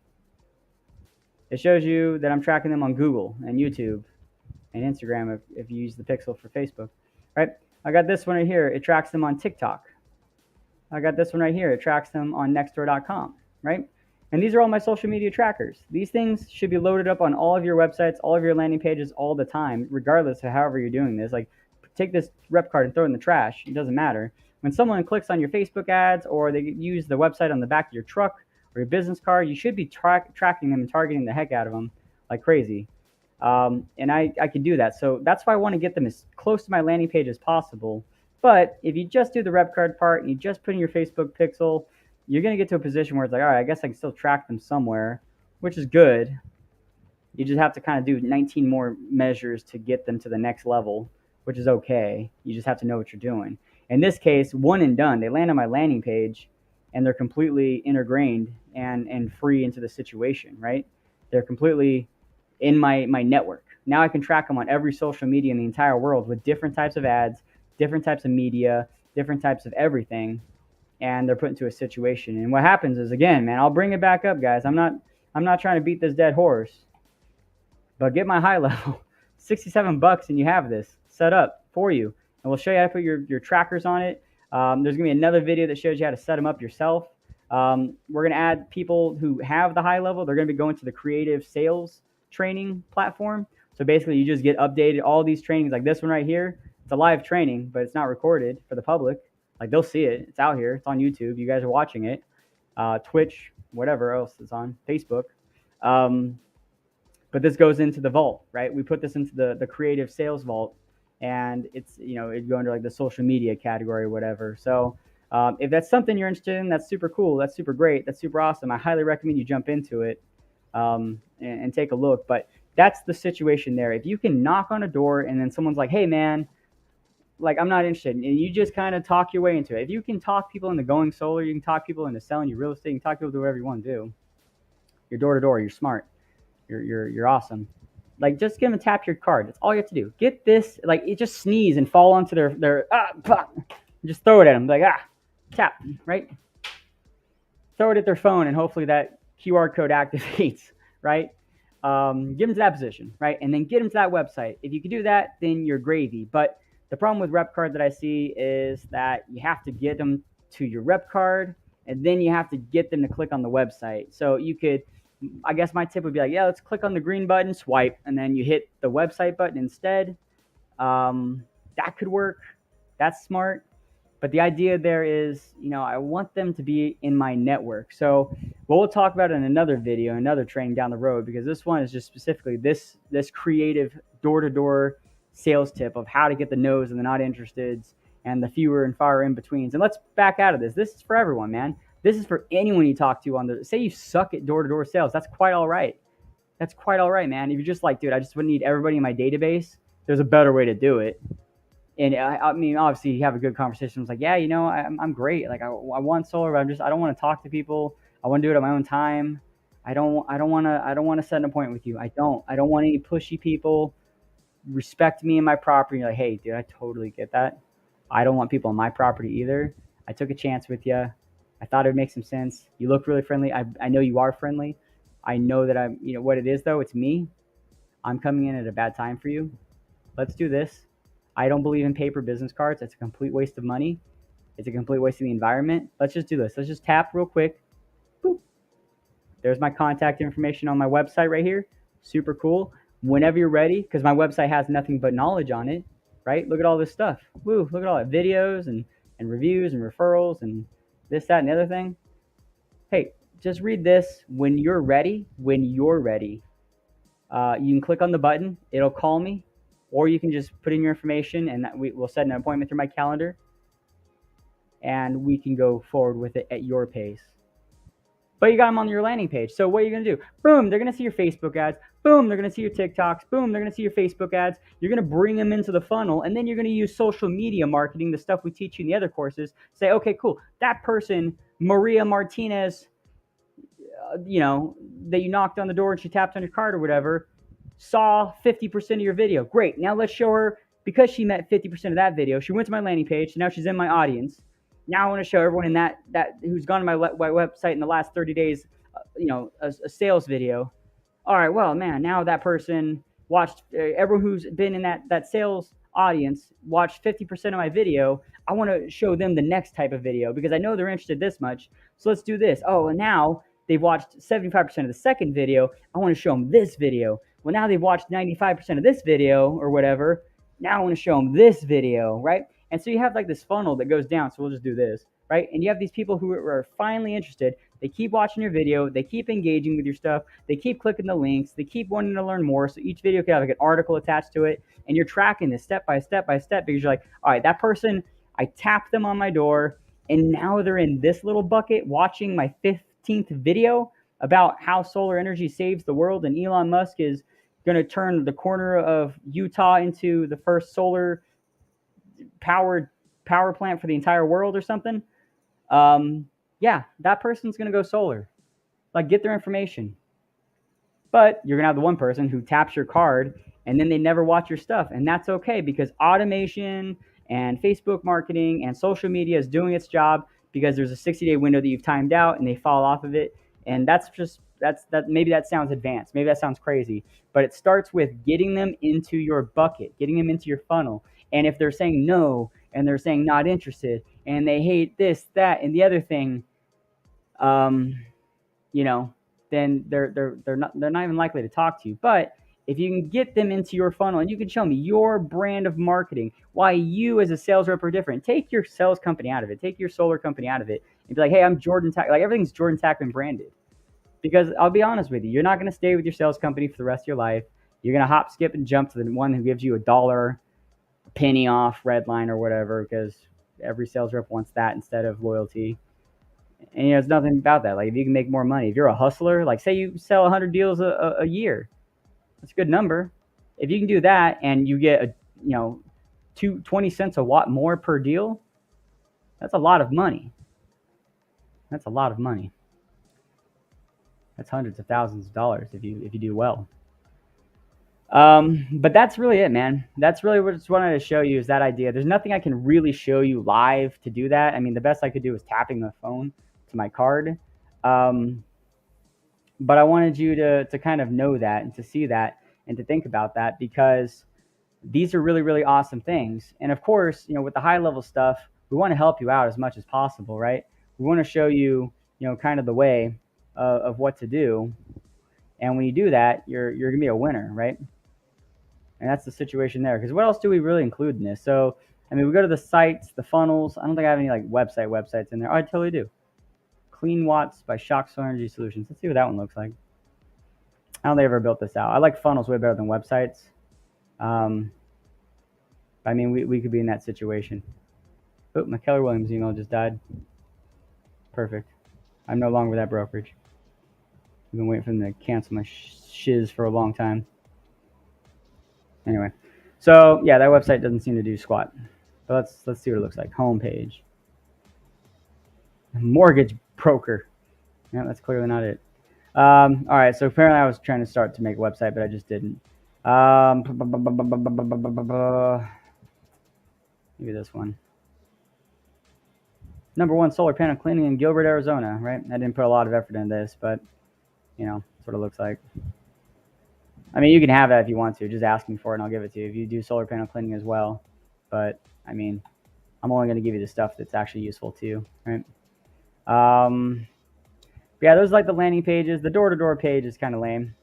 Speaker 1: it shows you that I'm tracking them on Google and YouTube and Instagram if you use the pixel for Facebook, right? I got this one right here. It tracks them on TikTok. I got this one right here. It tracks them on Nextdoor.com, right? And these are all my social media trackers. These things should be loaded up on all of your websites, all of your landing pages all the time, regardless of however you're doing this. Like, take this rep card and throw it in the trash. It doesn't matter. When someone clicks on your Facebook ads or they use the website on the back of your truck or your business card, you should be tracking them and targeting the heck out of them like crazy. And I can do that. So that's why I want to get them as close to my landing page as possible. But if you just do the rep card part and you just put in your Facebook pixel, you're going to get to a position where it's like, all right, I guess I can still track them somewhere, which is good. You just have to kind of do 19 more measures to get them to the next level, which is okay. You just have to know what you're doing. In this case, one and done. They land on my landing page and they're completely ingrained and free into the situation, right? They're completely in my network. Now I can track them on every social media in the entire world with different types of ads, different types of media, different types of everything, and they're put into a situation. And what happens is, again, man, I'll bring it back up, guys. I'm not trying to beat this dead horse, but get my high level, $67, and you have this set up for you. And we'll show you how to put your trackers on it. There's gonna be another video that shows you how to set them up yourself. We're gonna add people who have the high level. They're gonna be going to the creative sales training platform. So basically you just get updated all these trainings, like this one right here. It's a live training, but it's not recorded for the public. Like, they'll see it. It's out here. It's on YouTube. You guys are watching it. Twitch, whatever else is on Facebook. But this goes into the vault, right? We put this into the creative sales vault, and it's, it'd go into like the social media category or whatever. So If that's something you're interested in, that's super cool. That's super great. That's super awesome. I highly recommend you jump into it and take a look. But that's the situation there. If you can knock on a door and then someone's like, hey, man, like, I'm not interested. And you just kind of talk your way into it. If you can talk people into going solar, you can talk people into selling your real estate, you can talk people to do whatever you want to do. You're door to door. You're smart. You're awesome. Like, just give them a tap your card. That's all you have to do. Get this, like, you just sneeze and fall onto their just throw it at them. Like, tap, right? Throw it at their phone, and hopefully that QR code activates, right? Get them to that position, right? And then get them to that website. If you can do that, then you're gravy. But the problem with rep card that I see is that you have to get them to your rep card, and then you have to get them to click on the website. So you could, I guess my tip would be like, yeah, let's click on the green button, swipe, and then you hit the website button instead. That could work. That's smart. But the idea there is, I want them to be in my network. So what we'll talk about in another video, another training down the road, because this one is just specifically this creative door-to-door sales tip of how to get the no's and the not interesteds and the fewer and far in-betweens. And let's back out of this. This is for everyone, man. This is for anyone you talk to say you suck at door-to-door sales. That's quite all right. That's quite all right, man. If you're just like, dude, I just wouldn't need everybody in my database, there's a better way to do it. And I mean, obviously, you have a good conversation. It's like, yeah, I'm great. Like, I want solar, but I don't want to talk to people. I want to do it at my own time. I don't want to set an appointment with you. I don't want any pushy people. Respect me and my property. You're like, hey, dude, I totally get that. I don't want people on my property either. I took a chance with you. I thought it would make some sense. You look really friendly. I know you are friendly. I know that I'm, what it is though. It's me. I'm coming in at a bad time for you. Let's do this. I don't believe in paper business cards. It's a complete waste of money. It's a complete waste of the environment. Let's just do this. Let's just tap real quick. Boop. There's my contact information on my website right here. Super cool. Whenever you're ready, because my website has nothing but knowledge on it, right? Look at all this stuff. Woo, look at all that videos and reviews and referrals and this, that, and the other thing. Hey, just read this. When you're ready, you can click on the button. It'll call me. Or you can just put in your information and we'll set an appointment through my calendar and we can go forward with it at your pace. But you got them on your landing page. So what are you going to do? Boom, they're going to see your Facebook ads. Boom, they're going to see your TikToks. Boom, they're going to see your Facebook ads. You're going to bring them into the funnel, and then you're going to use social media marketing, the stuff we teach you in the other courses. Say, okay, cool. That person, Maria Martinez, that you knocked on the door and she tapped on your card or whatever, saw 50% of your video. Great. Now let's show her, because she met 50% of that video, she went to my landing page, so now she's in my audience. Now I want to show everyone in that who's gone to my website in the last 30 days, a sales video. All right, well, man, now that person watched, everyone who's been in that sales audience watched 50% of my video. I want to show them the next type of video because I know they're interested this much. So let's do this. Oh, and now they've watched 75% of the second video. I want to show them this video. Well, now they've watched 95% of this video or whatever. Now I want to show them this video, right? And so you have like this funnel that goes down. So we'll just do this, right? And you have these people who are finally interested. They keep watching your video. They keep engaging with your stuff. They keep clicking the links. They keep wanting to learn more. So each video could have like an article attached to it. And you're tracking this step by step by step because you're like, all right, that person, I tapped them on my door. And now they're in this little bucket watching my 15th video about how solar energy saves the world. And Elon Musk is going to turn the corner of Utah into the first solar power plant for the entire world or something. Yeah, that person's going to go solar. Like, get their information. But you're going to have the one person who taps your card and then they never watch your stuff. And that's okay because automation and Facebook marketing and social media is doing its job because there's a 60-day window that you've timed out and they fall off of it. And that's maybe that sounds advanced. Maybe that sounds crazy. But it starts with getting them into your bucket, getting them into your funnel. And if they're saying no and they're saying not interested and they hate this, that, and the other thing, then they're not even likely to talk to you. But if you can get them into your funnel and you can show me your brand of marketing, why you as a sales rep are different, take your sales company out of it, take your solar company out of it, and be like, hey, I'm Jordan Tack. Like, everything's Jordan Tackman branded. Because I'll be honest with you, you're not going to stay with your sales company for the rest of your life. You're going to hop, skip, and jump to the one who gives you $1, a penny off, Redline or whatever, because every sales rep wants that instead of loyalty. And it's nothing about that. Like if you can make more money, if you're a hustler, like say you sell 100 deals a year, that's a good number. If you can do that and you get a 20 cents a watt more per deal, that's a lot of money. That's a lot of money. That's hundreds of thousands of dollars if you do well. But that's really it, man. That's really what I just wanted to show you is that idea. There's nothing I can really show you live to do that. I mean, the best I could do is tapping the phone to my card. But I wanted you to kind of know that and to see that and to think about that because these are really, really awesome things. And of course, with the high level stuff, we want to help you out as much as possible, right? We want to show you, kind of the way of what to do. And when you do that, you're going to be a winner, right? And that's the situation there. Because what else do we really include in this? So, I mean, we go to the sites, the funnels. I don't think I have any like websites in there. Oh, I totally do. Clean Watts by Shock Solar Energy Solutions. Let's see what that one looks like. I don't think I ever built this out. I like funnels way better than websites. I mean, we could be in that situation. Oh, my Keller Williams email just died. Perfect. I'm no longer with that brokerage. I've been waiting for them to cancel my shiz for a long time. Anyway, so yeah, that website doesn't seem to do squat. But let's see what it looks like. Homepage. Mortgage broker. Yeah, that's clearly not it. All right, so apparently I was trying to start to make a website, but I just didn't. Maybe this one. #1 solar panel cleaning in Gilbert, Arizona, right? I didn't put a lot of effort into this, but, that's what it looks like. I mean, you can have that if you want to. Just ask me for it and I'll give it to you if you do solar panel cleaning as well. But, I mean, I'm only going to give you the stuff that's actually useful to you, right? Yeah, those are like the landing pages. The door-to-door page is kind of lame.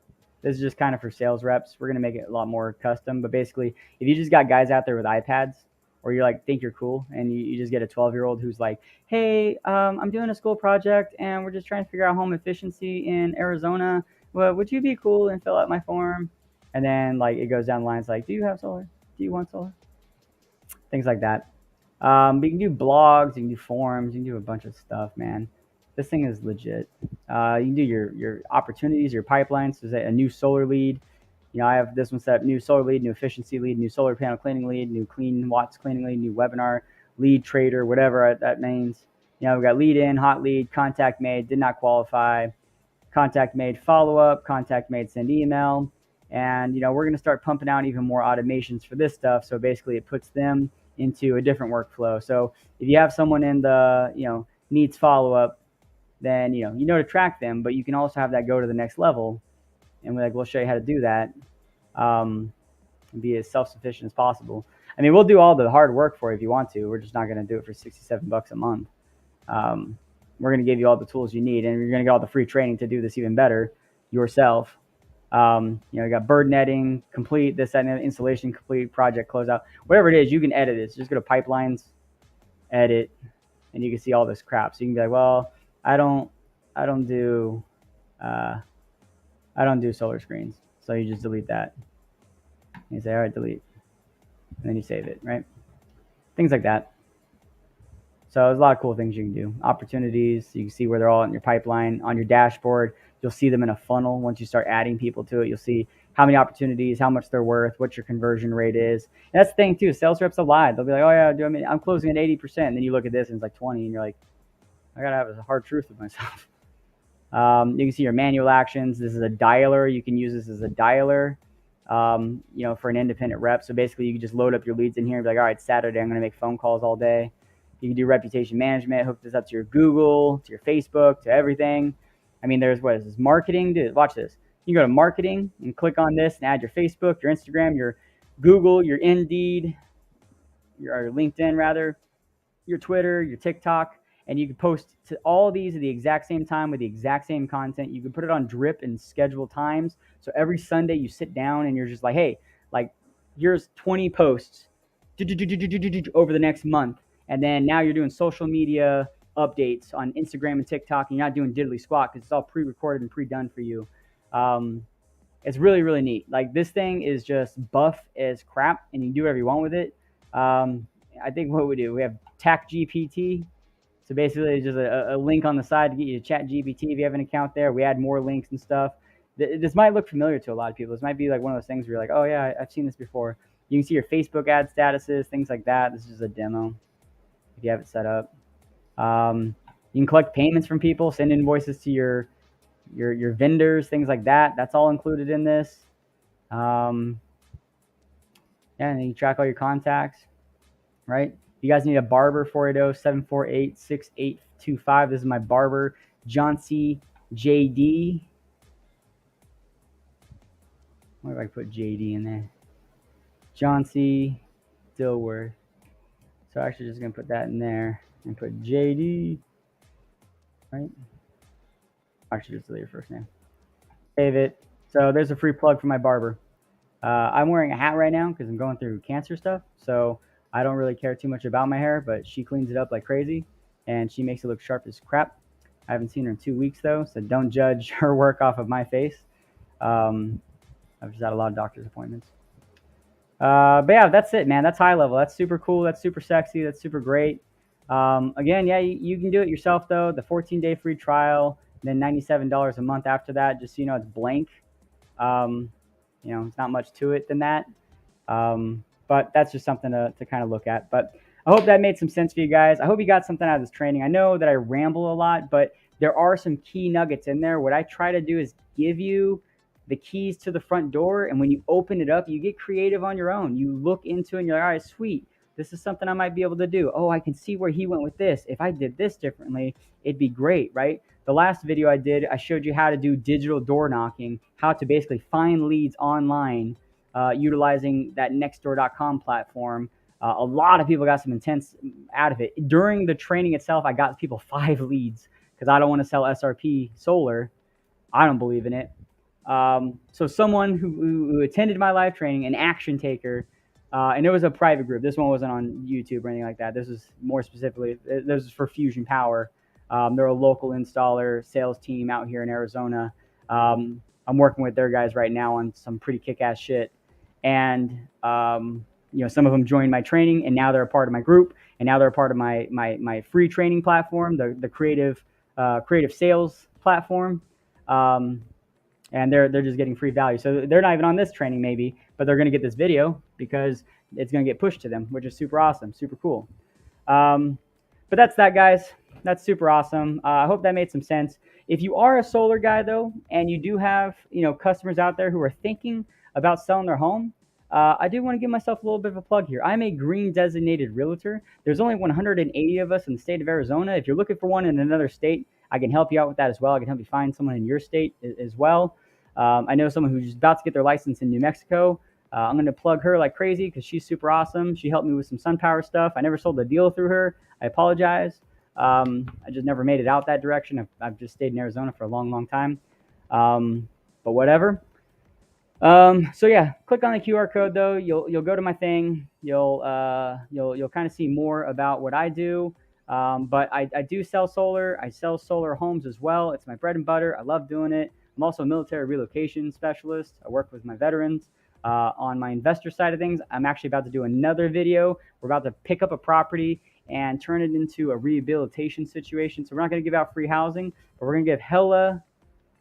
Speaker 1: This is just kind of for sales reps. We're going to make it a lot more custom. But basically, if you just got guys out there with iPads, or you like think you're cool, and you just get a 12-year-old who's like, hey, I'm doing a school project, and we're just trying to figure out home efficiency in Arizona. Well, would you be cool and fill out my form? And then like it goes down the lines like, do you have solar? Do you want solar? Things like that. But you can do blogs, you can do forums, you can do a bunch of stuff, man. This thing is legit. You can do your opportunities, your pipelines. So a new solar lead. I have this one set up: new solar lead, new efficiency lead, new solar panel cleaning lead, new clean watts cleaning lead, new webinar lead trader, whatever that means. We got lead in, hot lead, contact made, did not qualify, contact made, follow up, contact made, send email. And, we're going to start pumping out even more automations for this stuff. So basically it puts them into a different workflow. So if you have someone in the, needs follow up, then, to track them, but you can also have that go to the next level. And we'll show you how to do that. And be as self-sufficient as possible. I mean, we'll do all the hard work for you if you want to. We're just not going to do it for $67 a month. We're going to give you all the tools you need, and you're going to get all the free training to do this even better yourself. You got bird netting complete, this, that, and installation complete, project closeout, whatever it is. You can edit it. So just go to pipelines, edit, and you can see all this crap. So you can be like, well, I don't do solar screens. So you just delete that. And you say, all right, delete. And then you save it, right? Things like that. So there's a lot of cool things you can do. Opportunities, you can see where they're all in your pipeline. On your dashboard, you'll see them in a funnel. Once you start adding people to it, you'll see how many opportunities, how much they're worth, what your conversion rate is. And that's the thing too. Sales reps will lie. They'll be like, oh yeah, I'm closing at 80%. And then you look at this and it's like 20, and you're like, I gotta have a hard truth with myself. You can see your manual actions. This is a dialer. You can use this as a dialer, for an independent rep. So basically you can just load up your leads in here and be like, all right, Saturday, I'm going to make phone calls all day. You can do reputation management, hook this up to your Google, to your Facebook, to everything. I mean, there's what is this? Marketing. Dude, watch this. You can go to marketing and click on this and add your Facebook, your Instagram, your Google, your Indeed, your LinkedIn rather, your Twitter, your TikTok. And you can post to all these at the exact same time with the exact same content. You can put it on drip and schedule times. So every Sunday you sit down and you're just like, hey, like here's 20 posts over the next month. And then now you're doing social media updates on Instagram and TikTok. And you're not doing diddly squat because it's all pre-recorded and pre-done for you. It's really, really neat. Like this thing is just buff as crap and you can do whatever you want with it. I think what we do, we have Tech GPT. So basically, it's just a link on the side to get you to Chat GPT if you have an account there. We add more links and stuff. This might look familiar to a lot of people. This might be like one of those things where you're like, oh yeah, I've seen this before. You can see your Facebook ad statuses, things like that. This is a demo if you have it set up. You can collect payments from people, send invoices to your vendors, things like that. That's all included in this. Yeah, and you track all your contacts, right? You guys need a barber, 480-748-6825. This is my barber, John C. JD. What if I put JD in there? John C. Dilworth. So I'm actually just going to put that in there and put JD, right? Actually, just delete your first name. Save it. So there's a free plug for my barber. I'm wearing a hat right now because I'm going through cancer stuff. So I don't really care too much about my hair, but she cleans it up like crazy and she makes it look sharp as crap. I haven't seen her in 2 weeks though, so don't judge her work off of my face. I've just had a lot of doctor's appointments. But yeah, that's it, man. That's high level. That's super cool. That's super sexy. That's super great. Again, yeah, you can do it yourself though. The 14-day free trial, then $97 a month after that. Just so you know, it's blank. You know, it's not much to it than that. But that's just something to kind of look at. But I hope that made some sense for you guys. I hope you got something out of this training. I know that I ramble a lot, but there are some key nuggets in there. What I try to do is give you the keys to the front door. And when you open it up, you get creative on your own. You look into it and you're like, all right, sweet. This is something I might be able to do. Oh, I can see where he went with this. If I did this differently, it'd be great, right? The last video I did, I showed you how to do digital door knocking, how to basically find leads online utilizing that nextdoor.com platform. A lot of people got some intense out of it. During the training itself, I got people 5 leads because I don't want to sell SRP solar. I don't believe in it. So someone who attended my live training, an action taker, and it was a private group. This one wasn't on YouTube or anything like that. This is more specifically, this is for Fusion Power. They're a local installer sales team out here in Arizona. I'm working with their guys right now on some pretty kick-ass shit. And, you know, some of them joined my training and now they're a part of my group. And now they're a part of my free training platform, the creative sales platform. And they're just getting free value. So they're not even on this training maybe, but they're going to get this video because it's going to get pushed to them, which is super awesome, super cool. But that's that, guys. That's super awesome. I hope that made some sense. If you are a solar guy though, and you do have, you know, customers out there who are thinking about selling their home, I do want to give myself a little bit of a plug here. I'm a green designated realtor. There's only 180 of us in the state of Arizona. If you're looking for one in another state, I can help you out with that as well. I can help you find someone in your state as well. I know someone who's about to get their license in New Mexico. I'm going to plug her like crazy because she's super awesome. She helped me with some sun power stuff. I never sold a deal through her. I apologize. I just never made it out that direction. I've just stayed in Arizona for a long, long time. But whatever. So yeah, click on the QR code though. You'll go to my thing. You'll kind of see more about what I do. But I do sell solar. I sell solar homes as well. It's my bread and butter. I love doing it. I'm also a military relocation specialist. I work with my veterans. On my investor side of things, I'm actually about to do another video. We're about to pick up a property and turn it into a rehabilitation situation. So we're not going to give out free housing, but we're going to give hella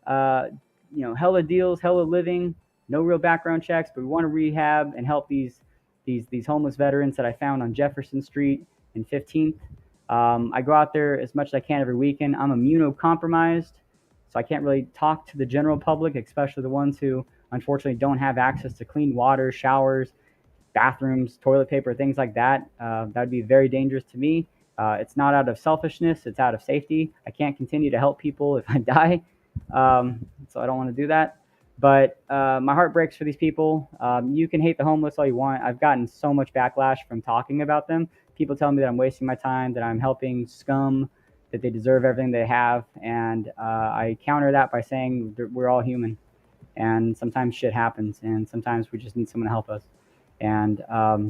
Speaker 1: deals, hella living, no real background checks, but we want to rehab and help these homeless veterans that I found on Jefferson Street and 15th. I go out there as much as I can every weekend. I'm immunocompromised, so I can't really talk to the general public, especially the ones who unfortunately don't have access to clean water, showers, bathrooms, toilet paper, things like that. That would be very dangerous to me. It's not out of selfishness, it's out of safety. I can't continue to help people if I die, so I don't want to do that. But my heart breaks for these people. You can hate the homeless all you want. I've gotten so much backlash from talking about them. People tell me that I'm wasting my time, that I'm helping scum, that they deserve everything they have. And I counter that by saying we're all human. And sometimes shit happens. And sometimes we just need someone to help us. And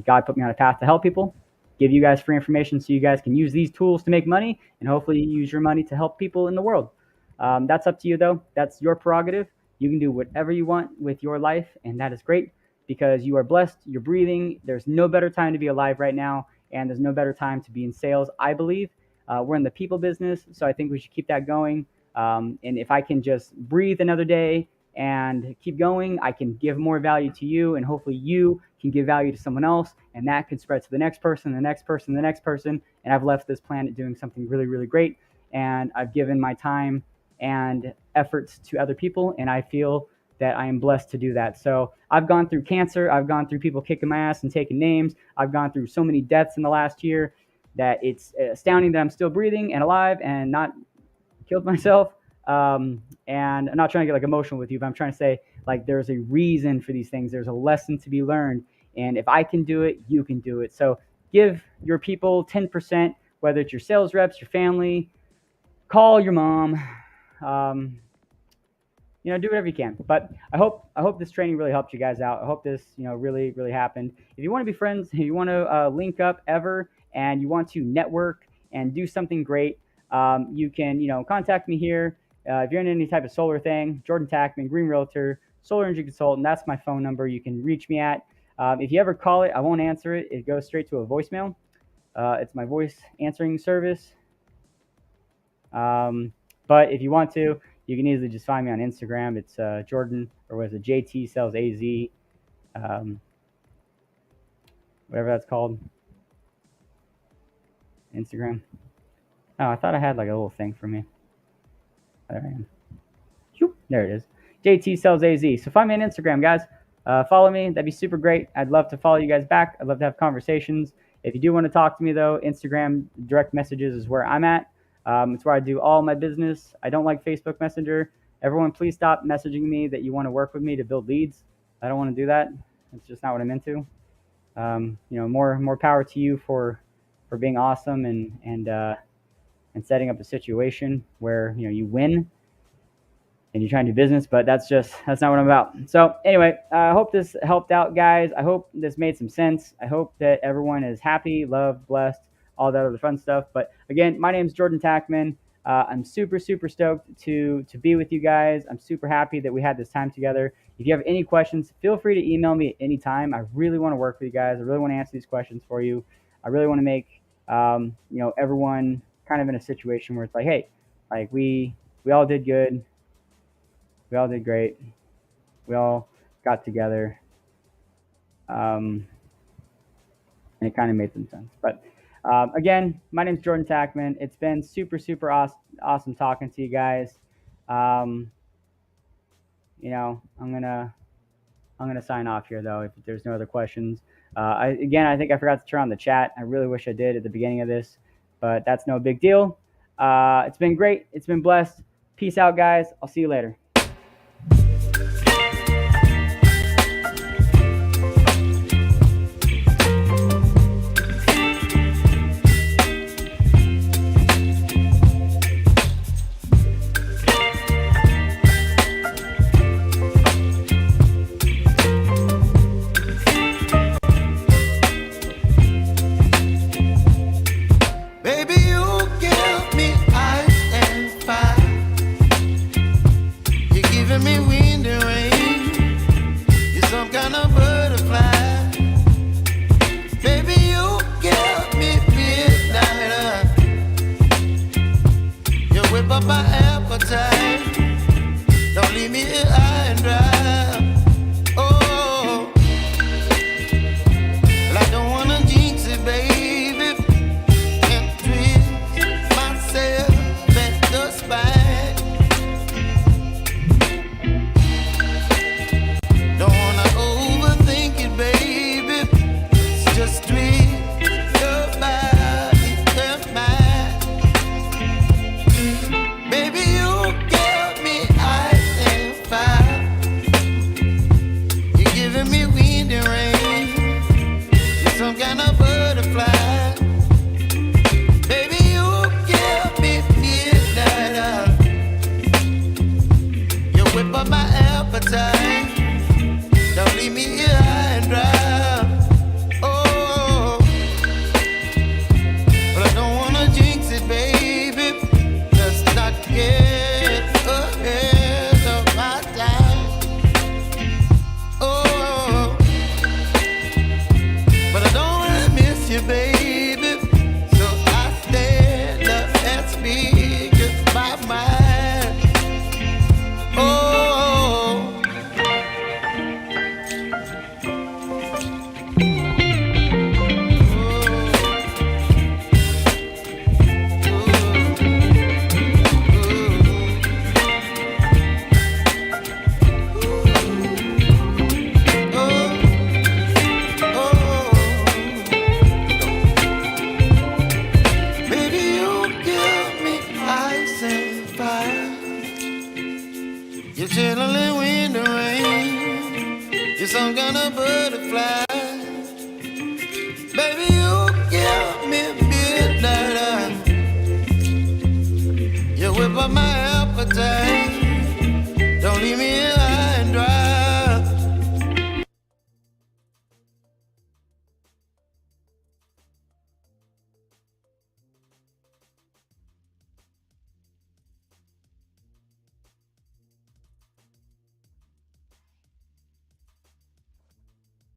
Speaker 1: God put me on a path to help people, give you guys free information so you guys can use these tools to make money. And hopefully you use your money to help people in the world. That's up to you, though. That's your prerogative. You can do whatever you want with your life, and that is great because you are blessed, you're breathing. There's no better time to be alive right now, and there's no better time to be in sales, I believe. We're in the people business, so I think we should keep that going. And if I can just breathe another day and keep going, I can give more value to you, and hopefully you can give value to someone else, and that can spread to the next person, the next person, the next person. And I've left this planet doing something really, really great, and I've given my time and efforts to other people, and I feel that I am blessed to do that. So I've gone through cancer, I've gone through people kicking my ass and taking names, I've gone through so many deaths in the last year that it's astounding that I'm still breathing and alive and not killed myself. And I'm not trying to get like emotional with you, but I'm trying to say like there's a reason for these things. There's a lesson to be learned, and if I can do it, you can do it. So give your people 10%, whether it's your sales reps, your family, call your mom. Um, do whatever you can. But I hope this training really helped you guys out. I hope this, really, really happened. If you want to be friends, if you want to link up ever, and you want to network and do something great, you can, contact me here. If you're in any type of solar thing, Jordan Tackman, Green Realtor, Solar Energy Consultant, that's my phone number. You can reach me at. If you ever call it, I won't answer it. It goes straight to a voicemail. It's my voice answering service. But if you want to, you can easily just find me on Instagram. It's Jordan, or was it JT Sells AZ, whatever that's called. Instagram. Oh, I thought I had like a little thing for me. There I am. There it is. JT Sells AZ. So find me on Instagram, guys. Follow me. That'd be super great. I'd love to follow you guys back. I'd love to have conversations. If you do want to talk to me, though, Instagram direct messages is where I'm at. It's where I do all my business. I don't like Facebook Messenger. Everyone, please stop messaging me that you want to work with me to build leads. I don't want to do that. It's just not what I'm into. More power to you for being awesome and setting up a situation where you win and you're trying to do business, but that's not what I'm about. So anyway, I hope this helped out, guys. I hope this made some sense. I hope that everyone is happy, loved, blessed, all that other fun stuff. But again, my name is Jordan Tackman. I'm super, super stoked to be with you guys. I'm super happy that we had this time together. If you have any questions, feel free to email me at any time. I really want to work with you guys. I really want to answer these questions for you. I really want to make everyone kind of in a situation where it's like, hey, like we all did good. We all did great. We all got together. And it kind of made some sense. But again, my name is Jordan Tackman. It's been super, super awesome talking to you guys. I'm gonna sign off here though if there's no other questions. I think I forgot to turn on the chat. I really wish I did at the beginning of this, but that's no big deal. It's been great. It's been blessed. Peace out, guys. I'll see you later.